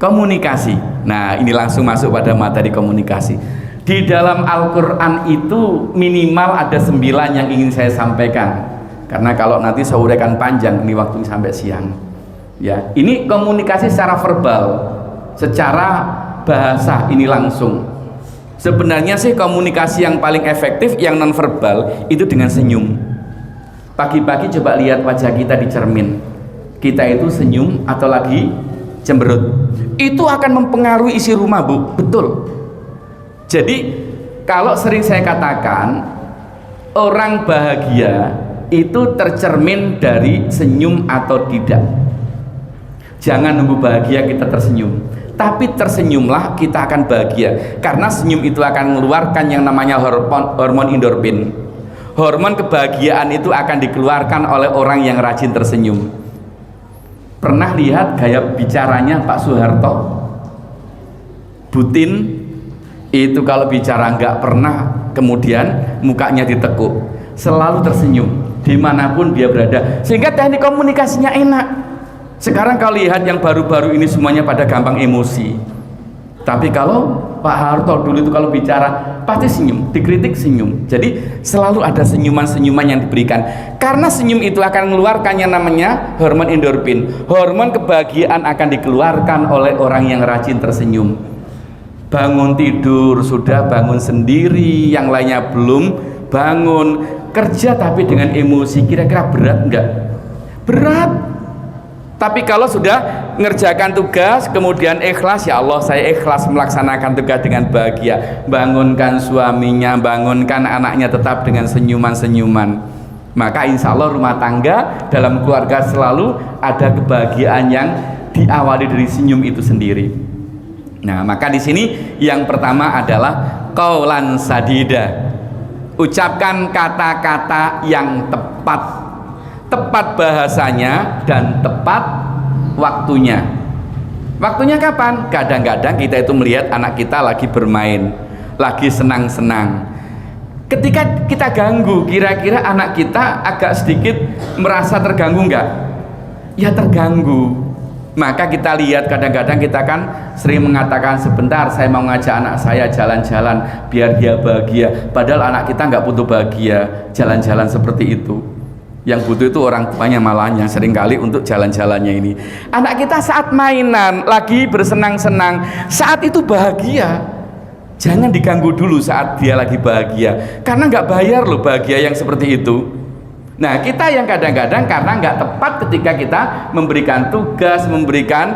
Speaker 1: Komunikasi. Nah, ini langsung masuk pada materi komunikasi. Di dalam Al-Quran itu minimal ada 9 yang ingin saya sampaikan. Karena kalau nanti saya uraikan panjang, ini waktunya sampai siang. Ya, ini komunikasi secara verbal, secara bahasa, ini langsung. Sebenarnya sih komunikasi yang paling efektif yang non verbal itu dengan senyum. Pagi-pagi coba lihat wajah kita di cermin, kita itu senyum atau lagi cemberut. Itu akan mempengaruhi isi rumah, Bu. Betul. Jadi kalau sering saya katakan, orang bahagia itu tercermin dari senyum atau tidak. Jangan nunggu bahagia kita tersenyum, tapi tersenyumlah kita akan bahagia, karena senyum itu akan mengeluarkan yang namanya hormon endorfin. Hormon kebahagiaan itu akan dikeluarkan oleh orang yang rajin tersenyum. Pernah lihat gaya bicaranya Pak Soeharto? Butin itu kalau bicara nggak pernah kemudian mukanya ditekuk, selalu tersenyum dimanapun dia berada, sehingga teknik komunikasinya enak. Sekarang kalau lihat yang baru-baru ini semuanya pada gampang emosi. Tapi kalau Pak Harto dulu itu kalau bicara pasti senyum, dikritik senyum. Jadi selalu ada senyuman-senyuman yang diberikan. Karena senyum itu akan mengeluarkan yang namanya hormon endorfin. Hormon kebahagiaan akan dikeluarkan oleh orang yang rajin tersenyum. Bangun tidur sudah bangun sendiri, yang lainnya belum bangun. Kerja tapi dengan emosi, kira-kira berat enggak? Berat. Tapi kalau sudah ngerjakan tugas kemudian ikhlas, ya Allah saya ikhlas melaksanakan tugas dengan bahagia, bangunkan suaminya, bangunkan anaknya tetap dengan senyuman-senyuman, maka insya Allah rumah tangga dalam keluarga selalu ada kebahagiaan yang diawali dari senyum itu sendiri. Nah, maka di sini yang pertama adalah qaulan sadida, ucapkan kata-kata yang tepat. Tepat bahasanya dan tepat waktunya. Waktunya kapan? Kadang-kadang kita itu melihat anak kita lagi bermain, lagi senang-senang. Ketika kita ganggu, kira-kira anak kita agak sedikit merasa terganggu enggak? Ya terganggu. Maka kita lihat kadang-kadang kita kan sering mengatakan sebentar saya mau ngajak anak saya jalan-jalan biar dia bahagia, padahal anak kita nggak butuh bahagia jalan-jalan seperti itu. Yang butuh itu orang tuanya malah yang seringkali untuk jalan-jalannya ini. Anak kita saat mainan lagi bersenang-senang, saat itu bahagia, jangan diganggu dulu saat dia lagi bahagia, karena nggak bayar loh bahagia yang seperti itu. Nah, kita yang kadang-kadang karena nggak tepat ketika kita memberikan tugas, memberikan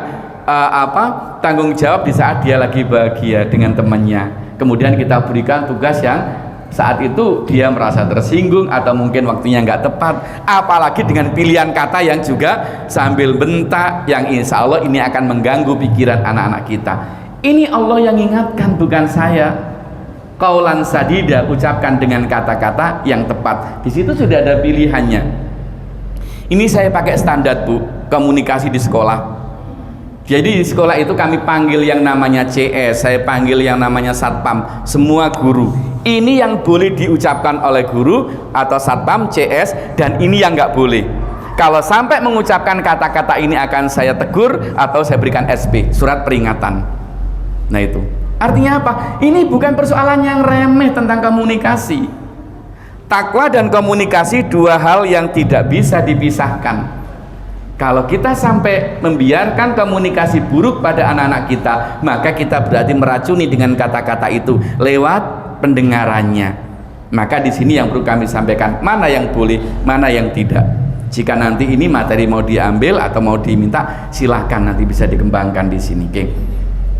Speaker 1: tanggung jawab di saat dia lagi bahagia dengan temannya, kemudian kita berikan tugas yang saat itu dia merasa tersinggung atau mungkin waktunya nggak tepat, apalagi dengan pilihan kata yang juga sambil bentak, yang insya Allah ini akan mengganggu pikiran anak-anak kita. Ini Allah yang ingatkan, bukan saya. Qaulan sadida, ucapkan dengan kata-kata yang tepat. Di situ sudah ada pilihannya. Ini saya pakai standar, Bu, komunikasi di sekolah. Jadi di sekolah itu kami panggil yang namanya CS, saya panggil yang namanya satpam, semua guru. Ini yang boleh diucapkan oleh guru atau satpam, CS, dan ini yang nggak boleh. Kalau sampai mengucapkan kata-kata ini akan saya tegur atau saya berikan SP, surat peringatan. Nah itu. Artinya apa? Ini bukan persoalan yang remeh tentang komunikasi. Takwa dan komunikasi dua hal yang tidak bisa dipisahkan. Kalau kita sampai membiarkan komunikasi buruk pada anak-anak kita, maka kita berarti meracuni dengan kata-kata itu lewat pendengarannya. Maka di sini yang perlu kami sampaikan, mana yang boleh, mana yang tidak. Jika nanti ini materi mau diambil atau mau diminta, silahkan nanti bisa dikembangkan di sini. Oke.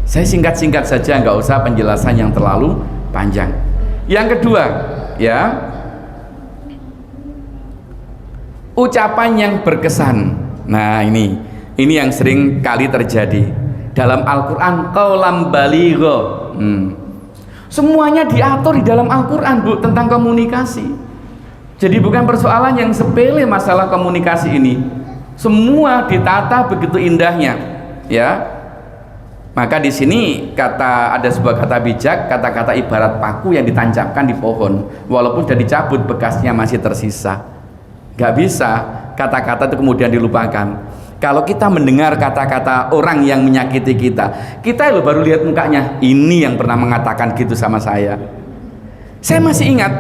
Speaker 1: Saya singkat-singkat saja, nggak usah penjelasan yang terlalu panjang. Yang kedua, ya, ucapan yang berkesan. Nah ini yang sering kali terjadi dalam Al-Quran, qaulan baligha. Semuanya diatur di dalam Al-Quran, Bu, tentang komunikasi. Jadi bukan persoalan yang sepele masalah komunikasi ini. Semua ditata begitu indahnya, ya. Maka di sini ada sebuah kata bijak, kata-kata ibarat paku yang ditancapkan di pohon, walaupun sudah dicabut bekasnya masih tersisa. Gak bisa kata-kata itu kemudian dilupakan. Kalau kita mendengar kata-kata orang yang menyakiti kita loh baru lihat mukanya, ini yang pernah mengatakan gitu sama saya. Saya masih ingat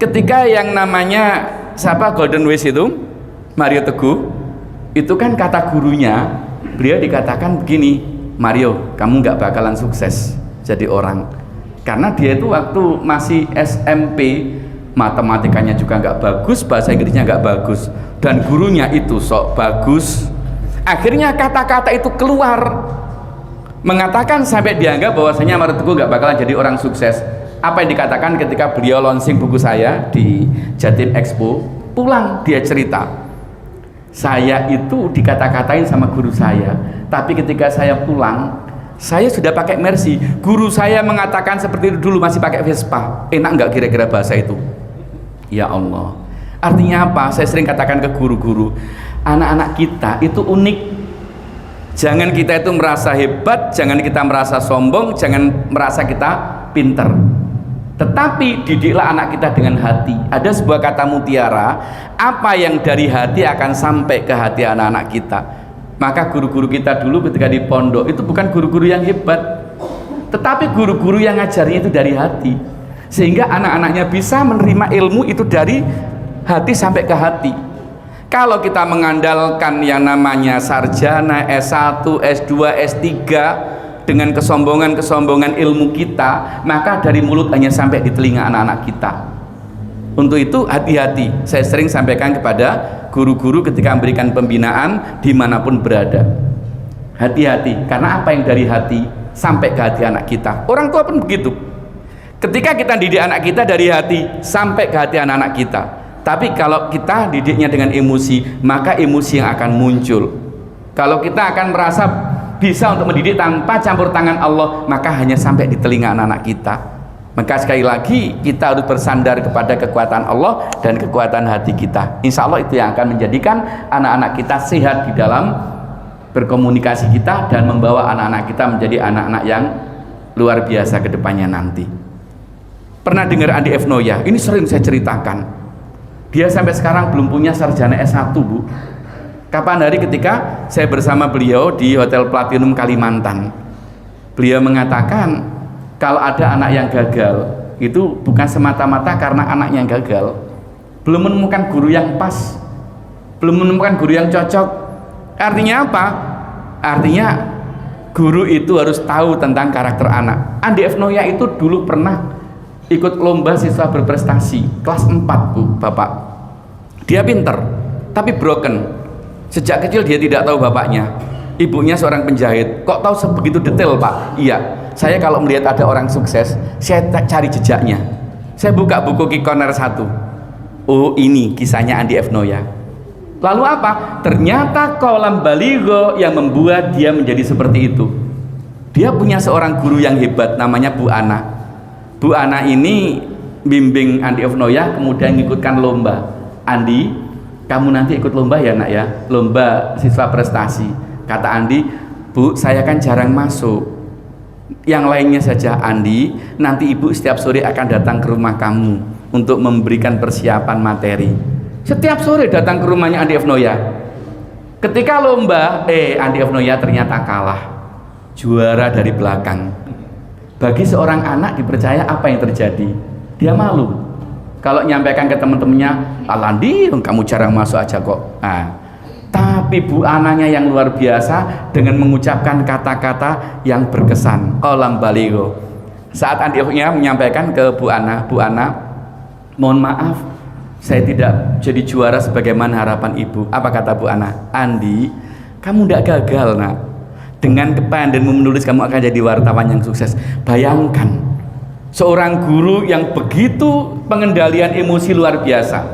Speaker 1: ketika yang namanya siapa, Golden Wish itu, Mario Teguh, itu kan kata gurunya, beliau dikatakan begini, Mario, kamu nggak bakalan sukses jadi orang, karena dia itu waktu masih SMP matematikanya juga nggak bagus, bahasa Inggrisnya nggak bagus, dan gurunya itu sok bagus. Akhirnya kata-kata itu keluar, mengatakan sampai dianggap bahwasanya Mario Teguh nggak bakalan jadi orang sukses. Apa yang dikatakan ketika beliau launching buku saya di Jatim Expo, pulang dia cerita, saya itu dikata-katain sama guru saya, tapi ketika saya pulang, saya sudah pakai Mercy. Guru saya mengatakan seperti itu dulu masih pakai Vespa. Enak nggak kira-kira bahasa itu? Ya Allah. Artinya apa? Saya sering katakan ke guru-guru, anak-anak kita itu unik. Jangan kita itu merasa hebat, jangan kita merasa sombong, jangan merasa kita pinter. Tetapi didiklah anak kita dengan hati. Ada sebuah kata mutiara, apa yang dari hati akan sampai ke hati anak-anak kita. Maka guru-guru kita dulu ketika di pondok itu bukan guru-guru yang hebat, tetapi guru-guru yang ngajarnya itu dari hati, sehingga anak-anaknya bisa menerima ilmu itu dari hati sampai ke hati. Kalau kita mengandalkan yang namanya sarjana, S1, S2, S3 dengan kesombongan ilmu kita, maka dari mulut hanya sampai di telinga anak-anak kita. Untuk itu hati-hati, saya sering sampaikan kepada guru-guru ketika memberikan pembinaan dimanapun berada, hati-hati, karena apa yang dari hati sampai ke hati anak kita. Orang tua pun begitu, ketika kita didik anak kita dari hati sampai ke hati anak-anak kita. Tapi kalau kita didiknya dengan emosi, maka emosi yang akan muncul. Kalau kita akan merasa bisa untuk mendidik tanpa campur tangan Allah, maka hanya sampai di telinga anak-anak kita. Maka sekali lagi kita harus bersandar kepada kekuatan Allah dan kekuatan hati kita. Insya Allah itu yang akan menjadikan anak-anak kita sehat di dalam berkomunikasi kita dan membawa anak-anak kita menjadi anak-anak yang luar biasa ke depannya nanti. Pernah dengar Andi F. Noya? Ini sering saya ceritakan. Dia sampai sekarang belum punya sarjana S1, Bu. Kapan hari ketika saya bersama beliau di Hotel Platinum Kalimantan. Beliau mengatakan kalau ada anak yang gagal itu bukan semata-mata karena anaknya yang gagal, belum menemukan guru yang pas, belum menemukan guru yang cocok. Artinya apa? Artinya guru itu harus tahu tentang karakter anak. Andi F. Noya itu dulu pernah ikut lomba siswa berprestasi kelas 4 Bu, Bapak. Dia pinter tapi broken. Sejak kecil dia tidak tahu bapaknya. Ibunya seorang penjahit. Kok tahu sebegitu detail, Pak? Iya, saya kalau melihat ada orang sukses, saya cari jejaknya. Saya buka buku Ki Corner 1. Oh, ini kisahnya Andi F. Noya. Lalu apa? Ternyata Qalam Baligho yang membuat dia menjadi seperti itu. Dia punya seorang guru yang hebat, namanya Bu Ana. Bu Ana ini bimbing Andi F. Noya, kemudian ngikutkan lomba. Andi, kamu nanti ikut lomba ya nak ya, lomba siswa prestasi. Kata Andi, Bu, saya kan jarang masuk. Yang lainnya saja. Andi, nanti ibu setiap sore akan datang ke rumah kamu untuk memberikan persiapan materi. Setiap sore datang ke rumahnya Andi F. Noya. Ketika lomba, Andi F. Noya ternyata kalah, juara dari belakang. Bagi seorang anak dipercaya apa yang terjadi? Dia malu. Kalau nyampaikan ke teman-temannya, Alandi, kamu jarang masuk aja kok. Nah, tapi Bu Ananya yang luar biasa dengan mengucapkan kata-kata yang berkesan. Qalam Baligho. Saat Andi F. Noya menyampaikan ke Bu Ana, mohon maaf, saya tidak jadi juara sebagaimana harapan ibu. Apa kata Bu Ana? Andi, kamu tidak gagal nak. Dengan kepandaianmu menulis kamu akan jadi wartawan yang sukses. Bayangkan seorang guru yang begitu pengendalian emosi luar biasa.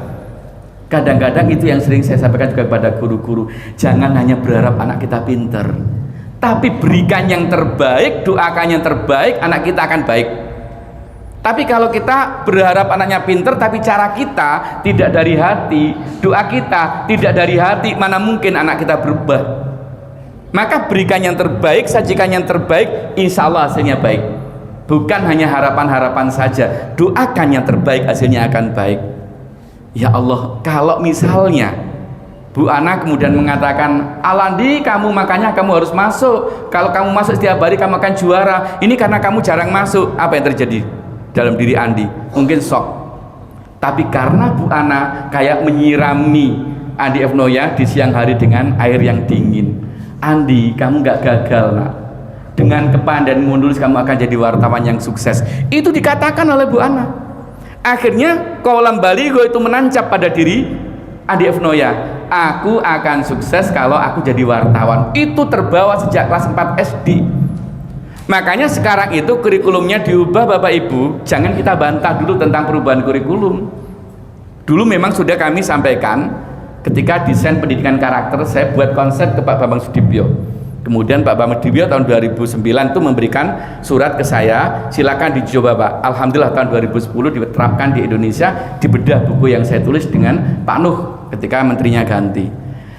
Speaker 1: Kadang-kadang itu yang sering saya sampaikan juga kepada guru-guru. Jangan hanya berharap anak kita pinter, tapi berikan yang terbaik, doakan yang terbaik, anak kita akan baik. Tapi kalau kita berharap anaknya pinter tapi cara kita tidak dari hati, doa kita tidak dari hati, mana mungkin anak kita berubah. Maka berikan yang terbaik, sajikan yang terbaik, insya Allah hasilnya baik. Bukan hanya harapan-harapan saja, doakan yang terbaik, hasilnya akan baik. Ya Allah, kalau misalnya Bu Ana kemudian mengatakan, Alandi, makanya kamu harus masuk. Kalau kamu masuk setiap hari kamu akan juara. Ini karena kamu jarang masuk. Apa yang terjadi dalam diri Andi? Mungkin shock. Tapi karena Bu Ana kayak menyirami Andi F. Noya di siang hari dengan air yang dingin. Andi, kamu gak gagal nak. Dengan kepandaian menulis kamu akan jadi wartawan yang sukses. Itu dikatakan oleh Bu Ana. Akhirnya Qalam Baligho itu menancap pada diri Andi F. Noya. Aku akan sukses kalau aku jadi wartawan. Itu terbawa sejak kelas 4 SD. Makanya sekarang itu kurikulumnya diubah Bapak Ibu. Jangan kita bantah dulu tentang perubahan kurikulum. Dulu memang sudah kami sampaikan ketika desain pendidikan karakter, saya buat konsep ke Pak Bambang Sudibyo. Kemudian Pak Bambang Sudibyo tahun 2009 itu memberikan surat ke saya, silakan dicoba Pak. Alhamdulillah tahun 2010 diterapkan di Indonesia, dibedah buku yang saya tulis dengan Pak Nuh ketika menterinya ganti.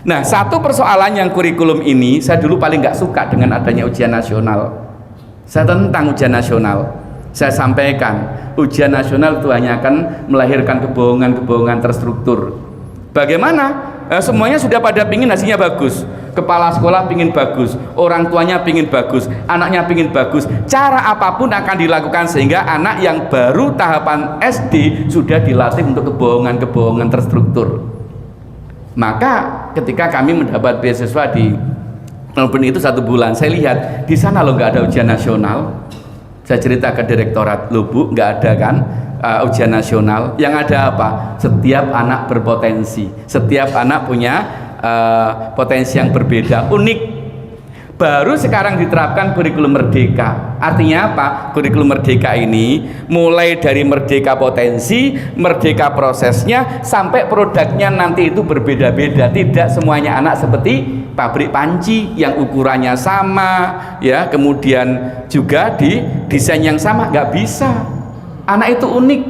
Speaker 1: Nah, satu persoalan yang kurikulum ini, saya dulu paling nggak suka dengan adanya ujian nasional. Saya tentang ujian nasional. Saya sampaikan, ujian nasional itu hanya akan melahirkan kebohongan-kebohongan terstruktur. Bagaimana? Semuanya sudah pada pingin hasilnya bagus. Kepala sekolah pingin bagus, orang tuanya pingin bagus, anaknya pingin bagus. Cara apapun akan dilakukan sehingga anak yang baru tahapan SD sudah dilatih untuk kebohongan-kebohongan terstruktur. Maka ketika kami mendapat beasiswa di Melbourne itu 1 bulan, saya lihat di sana loh nggak ada ujian nasional. Saya cerita ke direktorat, loh Bu, nggak ada kan ujian nasional. Yang ada apa? Setiap anak berpotensi, setiap anak punya potensi yang berbeda, unik. Baru sekarang diterapkan kurikulum merdeka. Artinya apa? Kurikulum merdeka ini mulai dari merdeka potensi, merdeka prosesnya, sampai produknya nanti itu berbeda-beda. Tidak semuanya anak seperti pabrik panci yang ukurannya sama, ya, kemudian juga di desain yang sama, nggak bisa. Anak itu unik.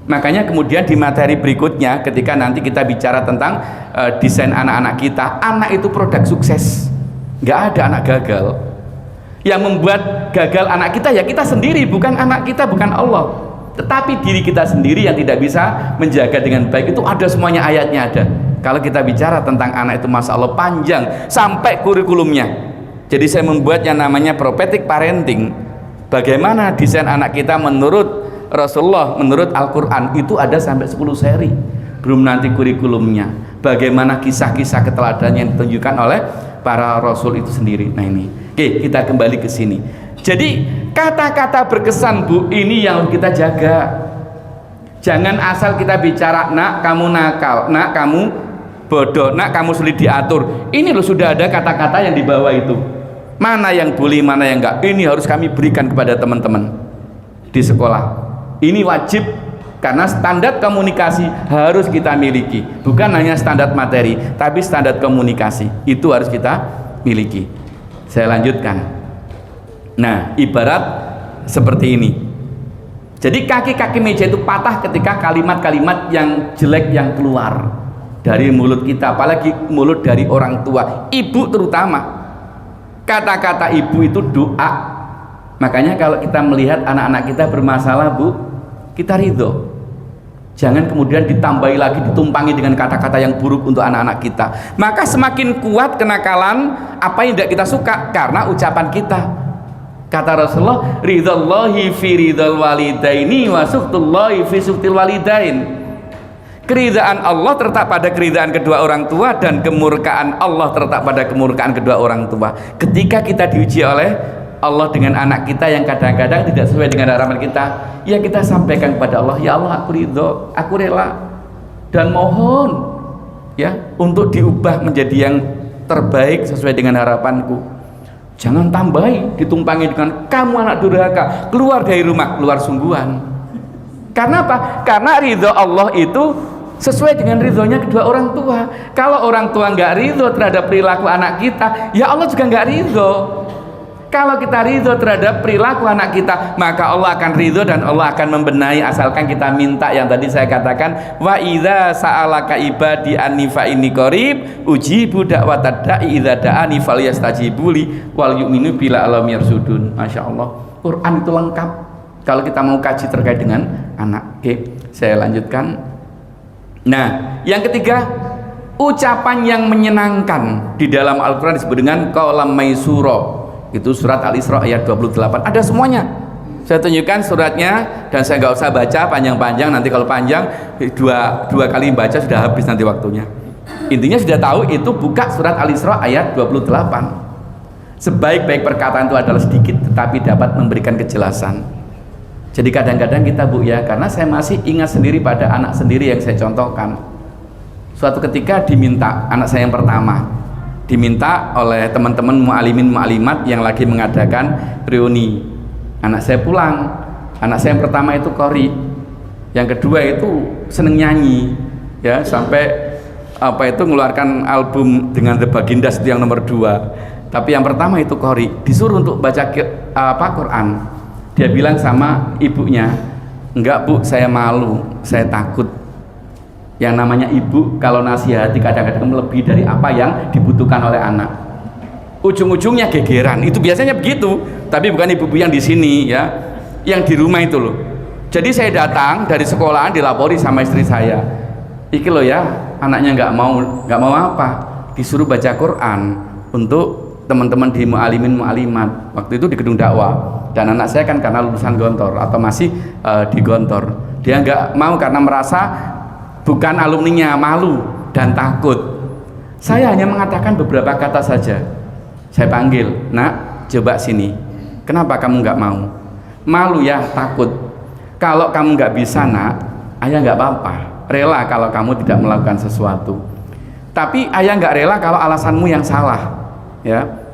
Speaker 1: Makanya kemudian di materi berikutnya ketika nanti kita bicara tentang desain anak-anak kita, anak itu produk sukses. Nggak ada anak gagal. Yang membuat gagal anak kita ya kita sendiri, bukan anak kita, bukan Allah, tetapi diri kita sendiri yang tidak bisa menjaga dengan baik. Itu ada semuanya, ayatnya ada. Kalau kita bicara tentang anak itu masya Allah panjang sampai kurikulumnya. Jadi saya membuat yang namanya prophetic parenting. Bagaimana desain anak kita menurut Rasulullah, menurut Al-Quran, itu ada sampai 10 seri. Belum nanti kurikulumnya. Bagaimana kisah-kisah keteladanan yang ditunjukkan oleh para Rasul itu sendiri. Nah ini, oke, kita kembali ke sini. Jadi kata-kata berkesan Bu, ini yang harus kita jaga. Jangan asal kita bicara, nak kamu nakal, nak kamu bodoh, nak kamu sulit diatur. Ini loh sudah ada kata-kata yang di bawah itu. Mana yang boleh, mana yang enggak. Ini harus kami berikan kepada teman-teman di sekolah. Ini wajib, karena standar komunikasi harus kita miliki. Bukan hanya standar materi, tapi standar komunikasi itu harus kita miliki. Saya lanjutkan. Nah, ibarat seperti ini. Jadi kaki-kaki meja itu patah ketika kalimat-kalimat yang jelek yang keluar dari mulut kita, apalagi mulut dari orang tua, ibu terutama. Kata-kata ibu itu doa. Makanya kalau kita melihat anak-anak kita bermasalah Bu, kita ridho. Jangan kemudian ditambahi lagi, ditumpangi dengan kata-kata yang buruk untuk anak-anak kita. Maka semakin kuat kenakalan apa yang tidak kita suka karena ucapan kita. Kata Rasulullah, ridhallahi fi ridhal walidaini wa sukhtullahi fi sukhtil walidain. Keridhaan Allah terletak pada keridhaan kedua orang tua, dan kemurkaan Allah terletak pada kemurkaan kedua orang tua. Ketika kita diuji oleh Allah dengan anak kita yang kadang-kadang tidak sesuai dengan harapan kita, ya kita sampaikan kepada Allah, ya Allah aku ridho, aku rela, dan mohon ya untuk diubah menjadi yang terbaik sesuai dengan harapanku. Jangan tambahi, ditumpangi dengan kamu anak durhaka, keluar dari rumah, keluar sungguhan. Karena apa? Karena ridho Allah itu sesuai dengan ridhonya kedua orang tua. Kalau orang tua nggak ridho terhadap perilaku anak kita, ya Allah juga nggak ridho. Kalau kita ridho terhadap perilaku anak kita, maka Allah akan ridho dan Allah akan membenahi, asalkan kita minta. Yang tadi saya katakan, wa idza sa'alaka ibadi anni fa inni qarib ujibu da'watad da'i idza da'ani falyastajibu li wal yu'minu bila alam yarsudun. Masya Allah, Quran itu lengkap kalau kita mau kaji terkait dengan anak. Oke, saya lanjutkan. Nah, yang ketiga, ucapan yang menyenangkan di dalam Al-Quran disebut dengan qaulam maisura. Itu surat Al-Isra ayat 28, ada semuanya. Saya tunjukkan suratnya, dan saya nggak usah baca panjang-panjang. Nanti kalau panjang dua kali baca sudah habis nanti waktunya. Intinya sudah tahu, itu buka surat Al-Isra ayat 28. Sebaik-baik perkataan itu adalah sedikit tetapi dapat memberikan kejelasan. Jadi kadang-kadang kita Bu ya, karena saya masih ingat sendiri pada anak sendiri yang saya contohkan. Suatu ketika diminta, anak saya yang pertama diminta oleh teman-teman mu'alimin mu'alimat yang lagi mengadakan reuni. Anak saya pulang, anak saya yang pertama itu qori, yang kedua itu seneng nyanyi ya, sampai apa itu mengeluarkan album dengan The Bagindas itu yang nomor 2. Tapi yang pertama itu qori, disuruh untuk baca Quran. Dia bilang sama ibunya, enggak Bu, saya malu, saya takut. Yang namanya ibu kalau nasihati kadang-kadang lebih dari apa yang dibutuhkan oleh anak. Ujung-ujungnya gegeran. Itu biasanya begitu. Tapi bukan ibu-ibu yang di sini ya, yang di rumah itu loh. Jadi saya datang dari sekolahan, dilapori sama istri saya. Iki loh ya, anaknya nggak mau apa? Disuruh baca Quran untuk teman-teman di mu'alimin mu'alimat. Waktu itu di gedung dakwah. Dan anak saya kan karena lulusan Gontor atau masih di Gontor. Dia nggak mau karena merasa bukan alumninya, malu dan takut. Saya hanya mengatakan beberapa kata saja. Saya panggil, nak coba sini, kenapa kamu nggak mau? Malu ya, takut. Kalau kamu nggak bisa nak, ayah nggak apa-apa, rela kalau kamu tidak melakukan sesuatu. Tapi ayah nggak rela kalau alasanmu yang salah ya.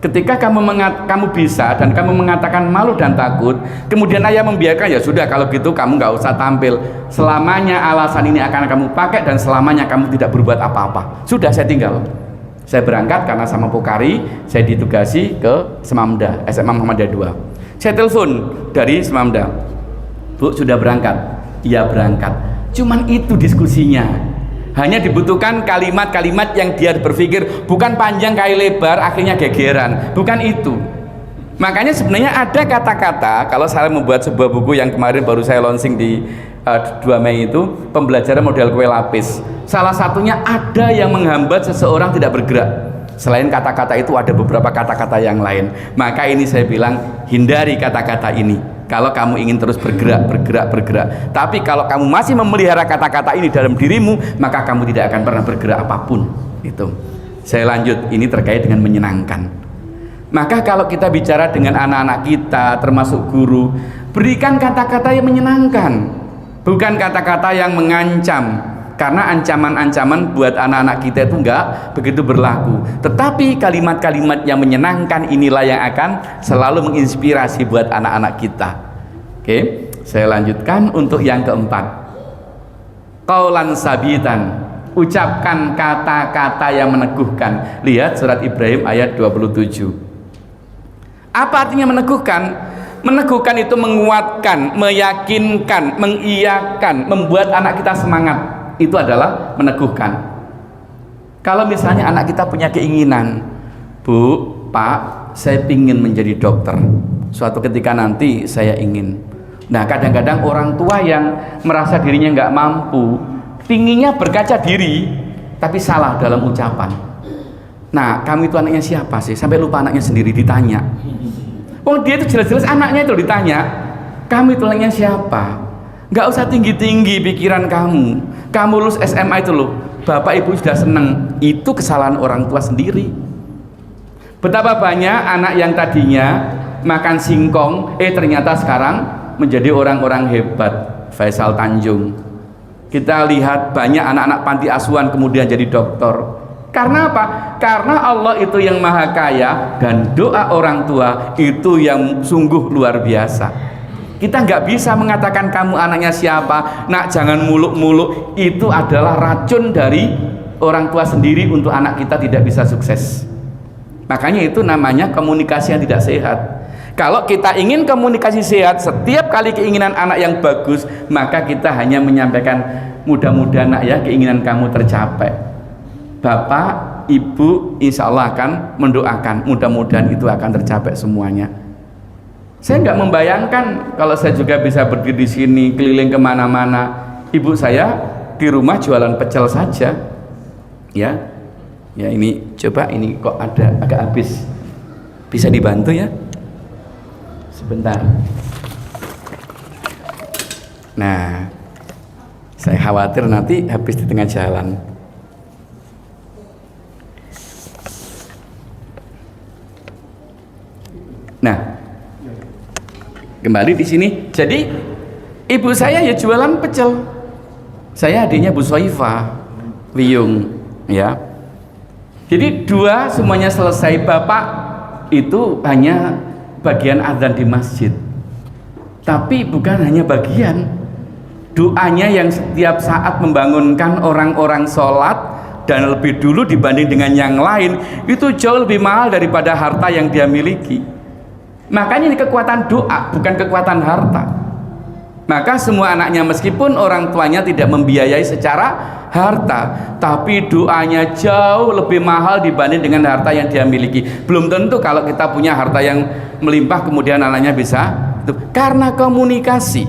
Speaker 1: Ketika kamu bisa dan kamu mengatakan malu dan takut, kemudian ayah membiarkan, ya sudah kalau gitu kamu nggak usah tampil. Selamanya alasan ini akan kamu pakai dan selamanya kamu tidak berbuat apa-apa. Sudah, saya tinggal. Saya berangkat karena sama Pokari, saya ditugasi ke Semamda, SMA Muhammadiyah 2. Saya telepon dari Semamda, Bu sudah berangkat? Iya berangkat. Cuman itu diskusinya. Hanya dibutuhkan kalimat-kalimat yang dia berpikir, bukan panjang kali lebar akhirnya gegeran, bukan itu. Makanya sebenarnya ada kata-kata, kalau saya membuat sebuah buku yang kemarin baru saya launching di 2 Mei itu pembelajaran model kue lapis. Salah satunya ada yang menghambat seseorang tidak bergerak. Selain kata-kata itu ada beberapa kata-kata yang lain. Maka ini saya bilang, hindari kata-kata ini. Kalau kamu ingin terus bergerak. Tapi kalau kamu masih memelihara kata-kata ini dalam dirimu, maka kamu tidak akan pernah bergerak apapun. Itu. Saya lanjut, ini terkait dengan menyenangkan. Maka kalau kita bicara dengan anak-anak kita, termasuk guru, berikan kata-kata yang menyenangkan, bukan kata-kata yang mengancam. Karena ancaman-ancaman buat anak-anak kita itu enggak begitu berlaku. Tetapi kalimat-kalimat yang menyenangkan inilah yang akan selalu menginspirasi buat anak-anak kita. Oke, saya lanjutkan untuk yang keempat. Qaulan sabitan, ucapkan kata-kata yang meneguhkan. Lihat surat Ibrahim ayat 27. Apa artinya meneguhkan? Meneguhkan itu menguatkan, meyakinkan, mengiyakan, membuat anak kita semangat. Itu adalah meneguhkan. Kalau misalnya anak kita punya keinginan, Bu, Pak, saya ingin menjadi dokter, suatu ketika nanti saya ingin. Nah, kadang-kadang orang tua yang merasa dirinya nggak mampu, pinginnya berkaca diri, tapi salah dalam ucapan. Nah, kamu itu anaknya siapa sih? Sampai lupa anaknya sendiri ditanya. Oh, dia itu jelas-jelas anaknya itu ditanya, kamu itu anaknya siapa? Nggak usah tinggi-tinggi pikiran kamu. Kamu lulus SMA itu loh, bapak ibu sudah seneng. Itu kesalahan orang tua sendiri. Betapa banyak anak yang tadinya makan singkong, ternyata sekarang menjadi orang-orang hebat. Faisal Tanjung. Kita lihat banyak anak-anak panti asuhan kemudian jadi doktor. Karena apa? Karena Allah itu yang maha kaya, dan doa orang tua itu yang sungguh luar biasa. Kita nggak bisa mengatakan kamu anaknya siapa, nak jangan muluk-muluk. Itu adalah racun dari orang tua sendiri untuk anak kita tidak bisa sukses. Makanya itu namanya komunikasi yang tidak sehat. Kalau kita ingin komunikasi sehat, setiap kali keinginan anak yang bagus, maka kita hanya menyampaikan, mudah-mudahan nak ya keinginan kamu tercapai. Bapak, Ibu insya Allah akan mendoakan, mudah-mudahan itu akan tercapai semuanya. Saya nggak membayangkan kalau saya juga bisa berdiri di sini, keliling kemana-mana. Ibu saya di rumah jualan pecel saja, ya ini coba, ini kok ada agak habis, bisa dibantu ya? Sebentar. Nah, saya khawatir nanti habis di tengah jalan. Nah, kembali di sini. Jadi ibu saya ya jualan pecel, saya adiknya Bu Soifa Wiyung, ya. Jadi dua semuanya selesai. Bapak itu hanya bagian azan di masjid, tapi bukan hanya bagian, doanya yang setiap saat membangunkan orang-orang sholat, dan lebih dulu dibanding dengan yang lain, itu jauh lebih mahal daripada harta yang dia miliki. Makanya ini kekuatan doa, bukan kekuatan harta. Maka semua anaknya, meskipun orang tuanya tidak membiayai secara harta, tapi doanya jauh lebih mahal dibanding dengan harta yang dia miliki. Belum tentu kalau kita punya harta yang melimpah kemudian anaknya bisa itu. Karena komunikasi,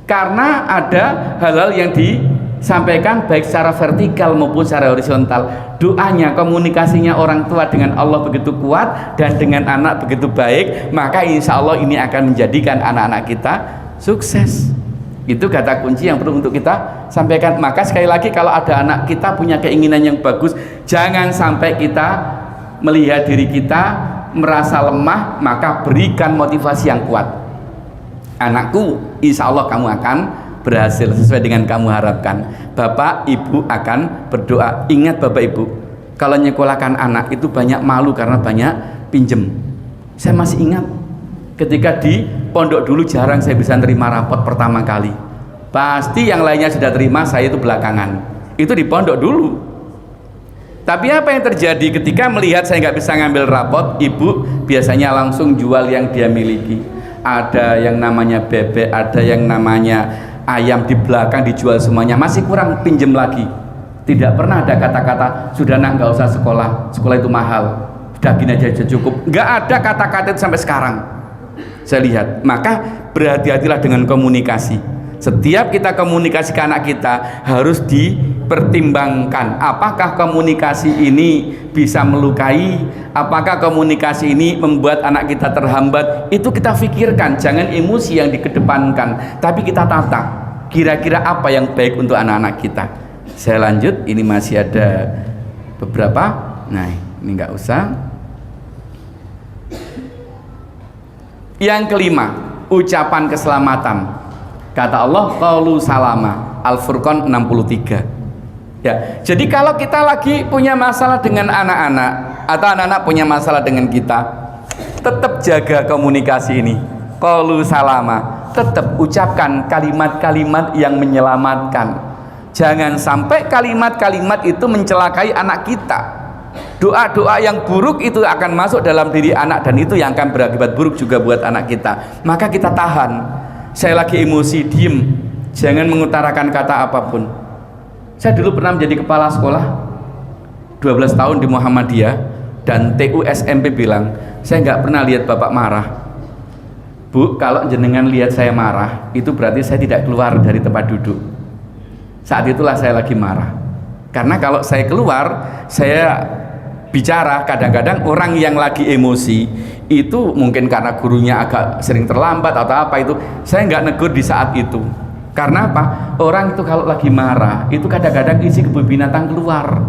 Speaker 1: karena ada hal-hal yang disampaikan baik secara vertikal maupun secara horizontal. Doanya, komunikasinya orang tua dengan Allah begitu kuat dan dengan anak begitu baik, maka insya Allah ini akan menjadikan anak-anak kita sukses. Itu kata kunci yang perlu untuk kita sampaikan. Maka sekali lagi, kalau ada anak kita punya keinginan yang bagus, jangan sampai kita melihat diri kita merasa lemah, maka berikan motivasi yang kuat. Anakku, insya Allah kamu akan berhasil sesuai dengan kamu harapkan. Bapak Ibu akan berdoa. Ingat Bapak Ibu, kalau nyekolahkan anak itu banyak malu karena banyak pinjem. Saya masih ingat ketika di pondok dulu jarang saya bisa nerima rapot pertama kali. Pasti yang lainnya sudah terima, saya itu belakangan. Itu di pondok dulu. Tapi apa yang terjadi ketika melihat saya nggak bisa ngambil rapot, ibu biasanya langsung jual yang dia miliki. Ada yang namanya bebek, ada yang namanya ayam di belakang dijual semuanya, masih kurang pinjem lagi. Tidak pernah ada kata-kata sudah nak nggak usah sekolah, sekolah itu mahal, udah gini aja cukup. Nggak ada kata-kata itu sampai sekarang saya lihat. Maka berhati-hatilah dengan komunikasi. Setiap kita komunikasi ke anak kita harus dipertimbangkan, apakah komunikasi ini bisa melukai, apakah komunikasi ini membuat anak kita terhambat. Itu kita pikirkan, jangan emosi yang dikedepankan, tapi kita tata kira-kira apa yang baik untuk anak-anak kita. Saya lanjut, ini masih ada beberapa. Nah, ini nggak usah. Yang kelima, ucapan keselamatan. Kata Allah, qalu salama. Al-Furqan 63. Ya, jadi kalau kita lagi punya masalah dengan anak-anak atau anak-anak punya masalah dengan kita, tetap jaga komunikasi ini. Qalu salama. Tetap ucapkan kalimat-kalimat yang menyelamatkan. Jangan sampai kalimat-kalimat itu mencelakai anak kita. Doa-doa yang buruk itu akan masuk dalam diri anak, dan itu yang akan berakibat buruk juga buat anak kita. Maka kita tahan. Saya lagi emosi, diem, jangan mengutarakan kata apapun. Saya dulu pernah menjadi kepala sekolah 12 tahun di Muhammadiyah, dan TU SMP bilang, saya nggak pernah lihat bapak marah. Bu, kalau jenengan lihat saya marah, itu berarti saya tidak keluar dari tempat duduk. Saat itulah saya lagi marah. Karena kalau saya keluar, saya bicara, kadang-kadang orang yang lagi emosi itu mungkin karena gurunya agak sering terlambat atau apa, itu saya nggak negur di saat itu. Karena apa? Orang itu kalau lagi marah itu kadang-kadang isi kebun binatang keluar.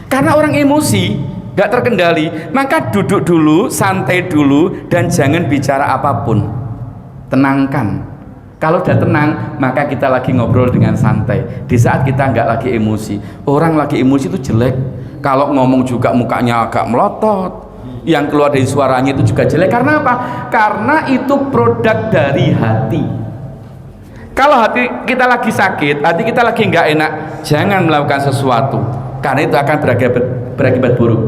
Speaker 1: Karena orang emosi nggak terkendali, maka duduk dulu, santai dulu, dan jangan bicara apapun. Tenangkan. Kalau udah tenang, maka kita lagi ngobrol dengan santai. Di saat kita nggak lagi emosi. Orang lagi emosi itu jelek. Kalau ngomong juga mukanya agak melotot, yang keluar dari suaranya itu juga jelek. Karena apa? Karena itu produk dari hati. Kalau hati kita lagi sakit, hati kita lagi nggak enak, jangan melakukan sesuatu, karena itu akan berakibat buruk.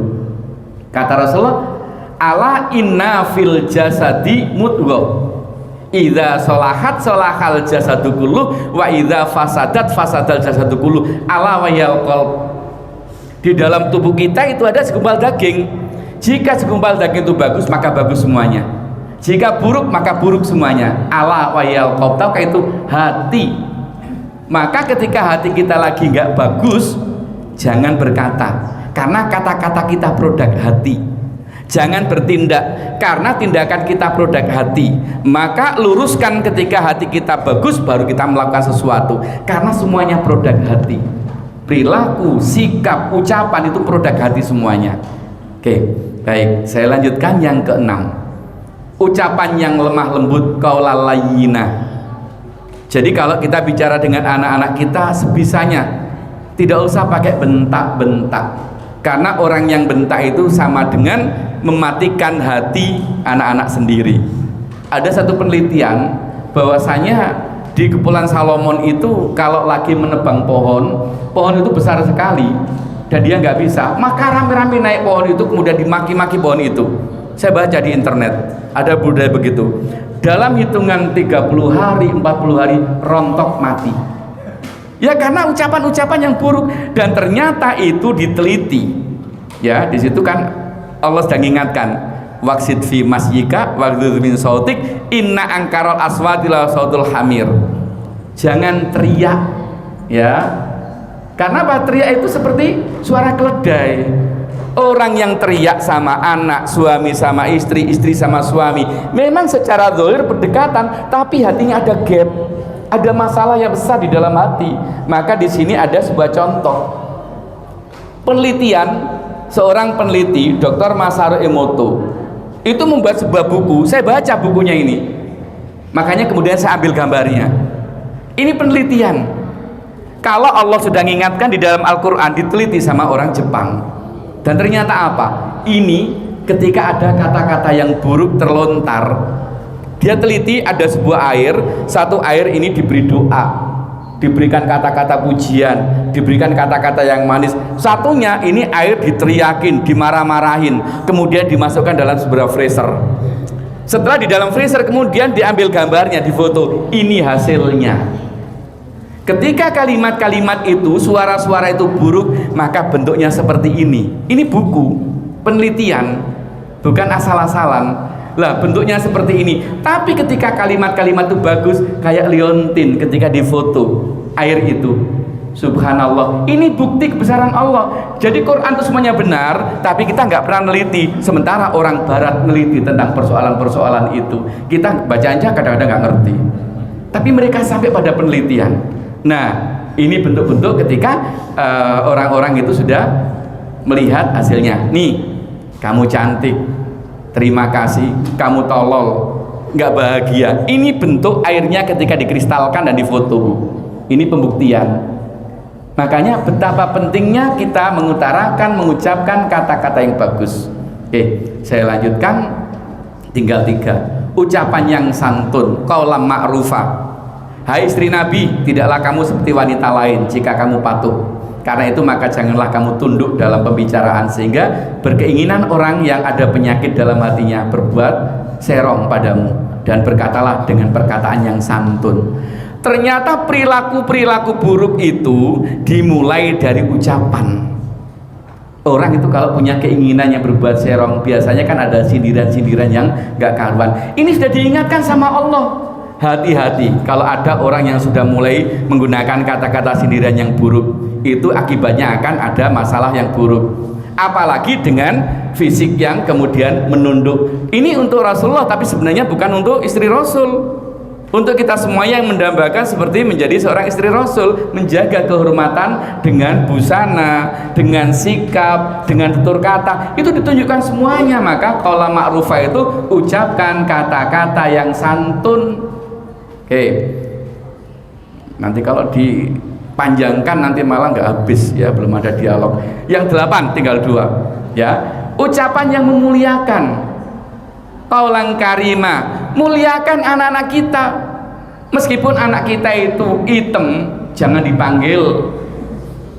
Speaker 1: Kata Rasulullah, ala inna fil jasadi mudghah, idza sholahat sholahal jasadu kulluh, wa idza fasadat fasadal jasadu kulluh, ala wa yal qalb. Di dalam tubuh kita itu ada segumpal daging. Jika segumpal daging itu bagus, maka bagus semuanya. Jika buruk, maka buruk semuanya. Ala wa yal qalb, tahu itu hati. Maka ketika hati kita lagi nggak bagus, jangan berkata, karena kata-kata kita produk hati. Jangan bertindak, karena tindakan kita produk hati. Maka luruskan ketika hati kita bagus, baru kita melakukan sesuatu, karena semuanya produk hati. Perilaku, sikap, ucapan itu produk hati semuanya. Oke, baik, saya lanjutkan yang keenam. Ucapan yang lemah lembut, qaulal layyinah. Jadi kalau kita bicara dengan anak-anak kita, sebisanya tidak usah pakai bentak-bentak, karena orang yang bentak itu sama dengan mematikan hati anak-anak sendiri. Ada satu penelitian bahwasanya di Kepulauan Salomon itu kalau lagi menebang pohon itu besar sekali dan dia nggak bisa, maka rame-rame naik pohon itu kemudian dimaki-maki pohon itu. Saya baca di internet ada budaya begitu, dalam hitungan 30 hari 40 hari rontok mati. Ya karena ucapan-ucapan yang buruk, dan ternyata itu diteliti. Ya di situ kan Allah sedang ingatkan, waqsid fi masyika waghdud min sautik inna angkarul aswati la sautul hamir. Jangan teriak, ya, karena apa? Teriak itu seperti suara keledai. Orang yang teriak sama anak, suami sama istri, istri sama suami, memang secara zahir berdekatan, tapi hatinya ada gap, ada masalah yang besar di dalam hati. Maka di sini ada sebuah contoh penelitian. Seorang peneliti, Dr. Masaru Emoto, itu membuat sebuah buku. Saya baca bukunya ini, makanya kemudian saya ambil gambarnya. Ini penelitian. Kalau Allah sudah mengingatkan di dalam Al-Quran, diteliti sama orang Jepang, dan ternyata apa? Ini ketika ada kata-kata yang buruk terlontar, dia teliti ada sebuah air, satu air ini diberi doa, diberikan kata-kata pujian, diberikan kata-kata yang manis. Satunya ini air diteriakin, dimarah-marahin, kemudian dimasukkan dalam sebuah freezer. Setelah di dalam freezer kemudian diambil gambarnya, difoto. Ini hasilnya. Ketika kalimat-kalimat itu, suara-suara itu buruk, maka bentuknya seperti ini. Ini buku penelitian, bukan asal-asalan. Lah bentuknya seperti ini. Tapi ketika kalimat-kalimat itu bagus, kayak liontin ketika difoto air itu, subhanallah, ini bukti kebesaran Allah. Jadi Quran itu semuanya benar, tapi kita nggak pernah neliti. Sementara orang barat neliti tentang persoalan-persoalan itu, kita baca aja kadang-kadang nggak ngerti, tapi mereka sampai pada penelitian. Nah, ini bentuk-bentuk ketika orang-orang itu sudah melihat hasilnya. Nih, kamu cantik, terima kasih, kamu tolol, nggak bahagia. Ini bentuk airnya ketika dikristalkan dan difoto. Ini pembuktian. Makanya betapa pentingnya kita mengutarakan, mengucapkan kata-kata yang bagus. Oke, saya lanjutkan. Tinggal 3 ucapan yang santun, qaulan ma'rufa. Hai istri Nabi, tidaklah kamu seperti wanita lain jika kamu patuh. Karena itu maka janganlah kamu tunduk dalam pembicaraan, sehingga berkeinginan orang yang ada penyakit dalam hatinya berbuat serong padamu, dan berkatalah dengan perkataan yang santun. Ternyata perilaku-perilaku buruk itu dimulai dari ucapan. Orang itu kalau punya keinginan yang berbuat serong, biasanya kan ada sindiran-sindiran yang gak karuan. Ini sudah diingatkan sama Allah. Hati-hati kalau ada orang yang sudah mulai menggunakan kata-kata sindiran yang buruk, itu akibatnya akan ada masalah yang buruk. Apalagi dengan fisik yang kemudian menunduk. Ini untuk Rasulullah, tapi sebenarnya bukan untuk istri Rasul. Untuk kita semua yang mendambakan seperti menjadi seorang istri Rasul, menjaga kehormatan dengan busana, dengan sikap, dengan tutur kata, itu ditunjukkan semuanya. Maka qaula ma'rufa itu ucapkan kata-kata yang santun. Oke, nanti kalau dipanjangkan nanti malah nggak habis ya, belum ada dialog. Yang 8 tinggal 2 ya. Ucapan yang memuliakan, qaulan karima, muliakan anak-anak kita. Meskipun anak kita itu hitam, jangan dipanggil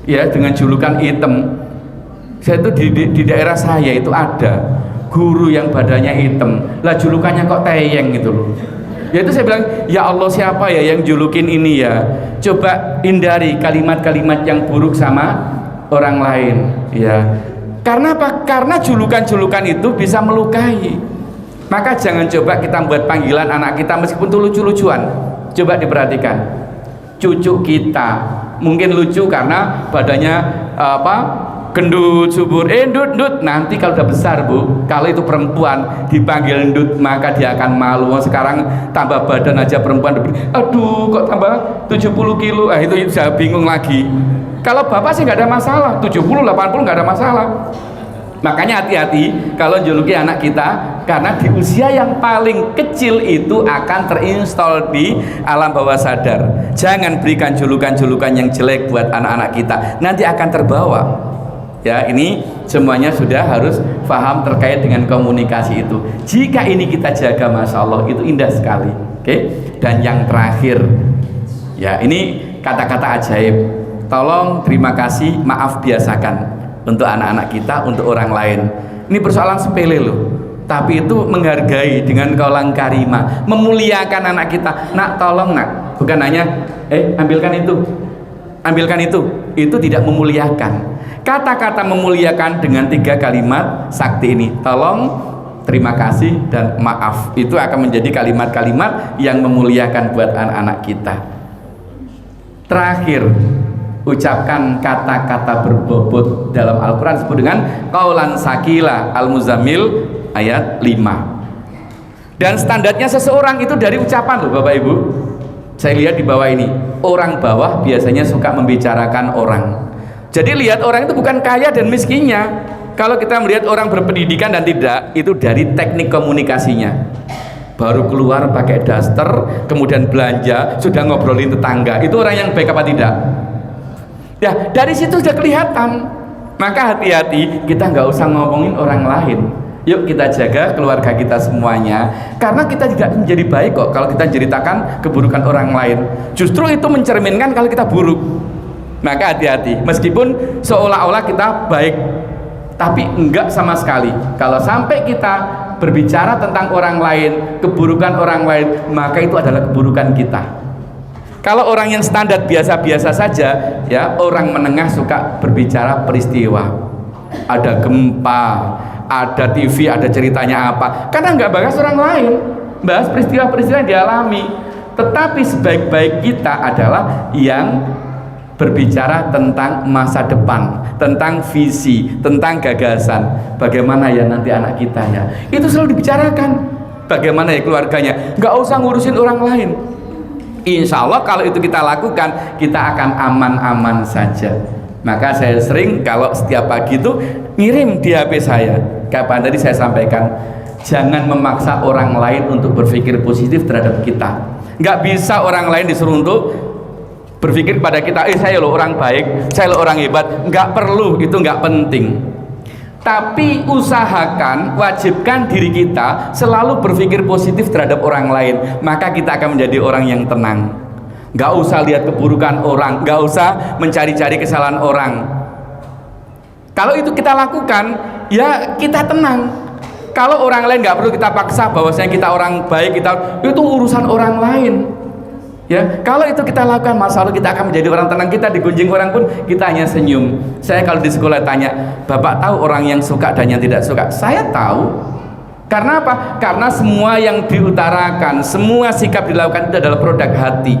Speaker 1: ya dengan julukan hitam. Saya itu di daerah saya itu ada guru yang badannya hitam, lah julukannya kok teyeng gitu loh. Ya itu saya bilang, ya Allah, siapa ya yang julukin ini ya? Coba hindari kalimat-kalimat yang buruk sama orang lain ya. Karena apa? Karena julukan-julukan itu bisa melukai. Maka jangan coba kita buat panggilan anak kita meskipun itu lucu-lucuan. Coba diperhatikan, cucu kita mungkin lucu karena badannya gendut, subur, ndut. Nanti kalau udah besar bu, kalau itu perempuan dipanggil ndut, maka dia akan malu. Sekarang tambah badan aja perempuan, aduh kok tambah 70 kilo, itu saya bingung lagi. Kalau bapak sih nggak ada masalah, 70, 80 nggak ada masalah. Makanya hati-hati kalau juluki anak kita, karena di usia yang paling kecil itu akan terinstall di alam bawah sadar. Jangan berikan julukan-julukan yang jelek buat anak-anak kita, nanti akan terbawa. Ya, ini semuanya sudah harus paham terkait dengan komunikasi itu. Jika ini kita jaga, masya Allah, itu indah sekali. Oke. Dan yang terakhir, ya ini kata-kata ajaib. Tolong, terima kasih, maaf biasakan. Untuk anak-anak kita, untuk orang lain. Ini persoalan sepele loh, tapi itu menghargai dengan qaulan karimah, memuliakan anak kita. Nak, tolong nak, bukan hanya ambilkan itu tidak memuliakan. Kata-kata memuliakan dengan 3 kalimat sakti ini, tolong, terima kasih, dan maaf, itu akan menjadi kalimat-kalimat yang memuliakan buat anak-anak kita. Terakhir, ucapkan kata-kata berbobot. Dalam Al-Quran disebut dengan qaulan sakila, Al-Muzammil ayat 5. Dan standarnya seseorang itu dari ucapan loh Bapak Ibu. Saya lihat di bawah ini, orang bawah biasanya suka membicarakan orang. Jadi lihat orang itu bukan kaya dan miskinnya. Kalau kita melihat orang berpendidikan dan tidak, itu dari teknik komunikasinya. Baru keluar pakai daster, kemudian belanja, sudah ngobrolin tetangga, itu orang yang baik apa tidak? Ya, dari situ sudah kelihatan. Maka hati-hati, kita nggak usah ngomongin orang lain. Yuk kita jaga keluarga kita semuanya, karena kita tidak menjadi baik kok kalau kita ceritakan keburukan orang lain. Justru itu mencerminkan kalau kita buruk. Maka hati-hati, meskipun seolah-olah kita baik, tapi enggak sama sekali. Kalau sampai kita berbicara tentang orang lain, keburukan orang lain, maka itu adalah keburukan kita. Kalau orang yang standar biasa-biasa saja, ya orang menengah suka berbicara peristiwa. Ada gempa, ada TV, ada ceritanya apa, karena nggak bahas orang lain, bahas peristiwa-peristiwa yang dialami. Tetapi sebaik-baik kita adalah yang berbicara tentang masa depan, tentang visi, tentang gagasan. Bagaimana ya nanti anak kita ya, itu selalu dibicarakan. Bagaimana ya keluarganya, nggak usah ngurusin orang lain. Insya Allah kalau itu kita lakukan, kita akan aman-aman saja. Maka saya sering kalau setiap pagi itu ngirim di HP saya, kapan tadi saya sampaikan, jangan memaksa orang lain untuk berpikir positif terhadap kita. Nggak bisa orang lain disuruh untuk berpikir pada kita, saya loh orang baik, saya loh orang hebat. Nggak perlu, itu nggak penting. Tapi usahakan, wajibkan diri kita selalu berpikir positif terhadap orang lain, maka kita akan menjadi orang yang tenang. Gak usah lihat keburukan orang, gak usah mencari-cari kesalahan orang. Kalau itu kita lakukan, ya kita tenang. Kalau orang lain gak perlu kita paksa bahwasanya kita orang baik, itu urusan orang lain. Ya, kalau itu kita lakukan, masa lalu kita akan menjadi orang tenang. Kita digunjing orang pun kita hanya senyum. Saya kalau di sekolah tanya, Bapak tahu orang yang suka dan yang tidak suka? Saya tahu. Karena apa? Karena semua yang diutarakan, semua sikap dilakukan itu adalah produk hati.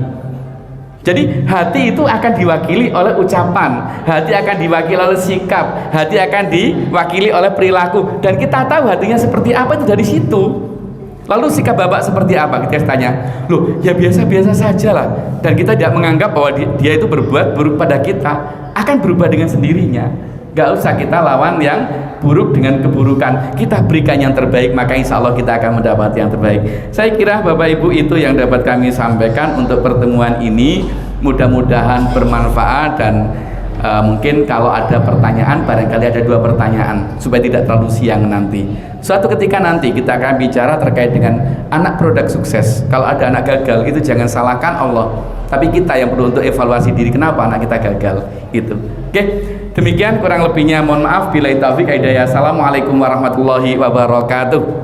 Speaker 1: Jadi hati itu akan diwakili oleh ucapan, hati akan diwakili oleh sikap, hati akan diwakili oleh perilaku. Dan kita tahu hatinya seperti apa itu dari situ. Lalu sikap Bapak seperti apa? Kita tanya, loh ya biasa-biasa saja lah. Dan kita tidak menganggap bahwa dia itu berbuat buruk pada kita, akan berubah dengan sendirinya. Gak usah kita lawan yang buruk dengan keburukan, kita berikan yang terbaik, maka insya Allah kita akan mendapat yang terbaik. Saya kira Bapak Ibu itu yang dapat kami sampaikan untuk pertemuan ini. Mudah-mudahan bermanfaat dan mungkin kalau ada pertanyaan, barangkali ada 2 pertanyaan supaya tidak terlalu siang nanti. Suatu ketika nanti kita akan bicara terkait dengan anak produk sukses. Kalau ada anak gagal, itu jangan salahkan Allah, tapi kita yang perlu untuk evaluasi diri, kenapa anak kita gagal itu. Oke, demikian kurang lebihnya mohon maaf. Billahi taufik hidayah. Assalamualaikum warahmatullahi wabarakatuh.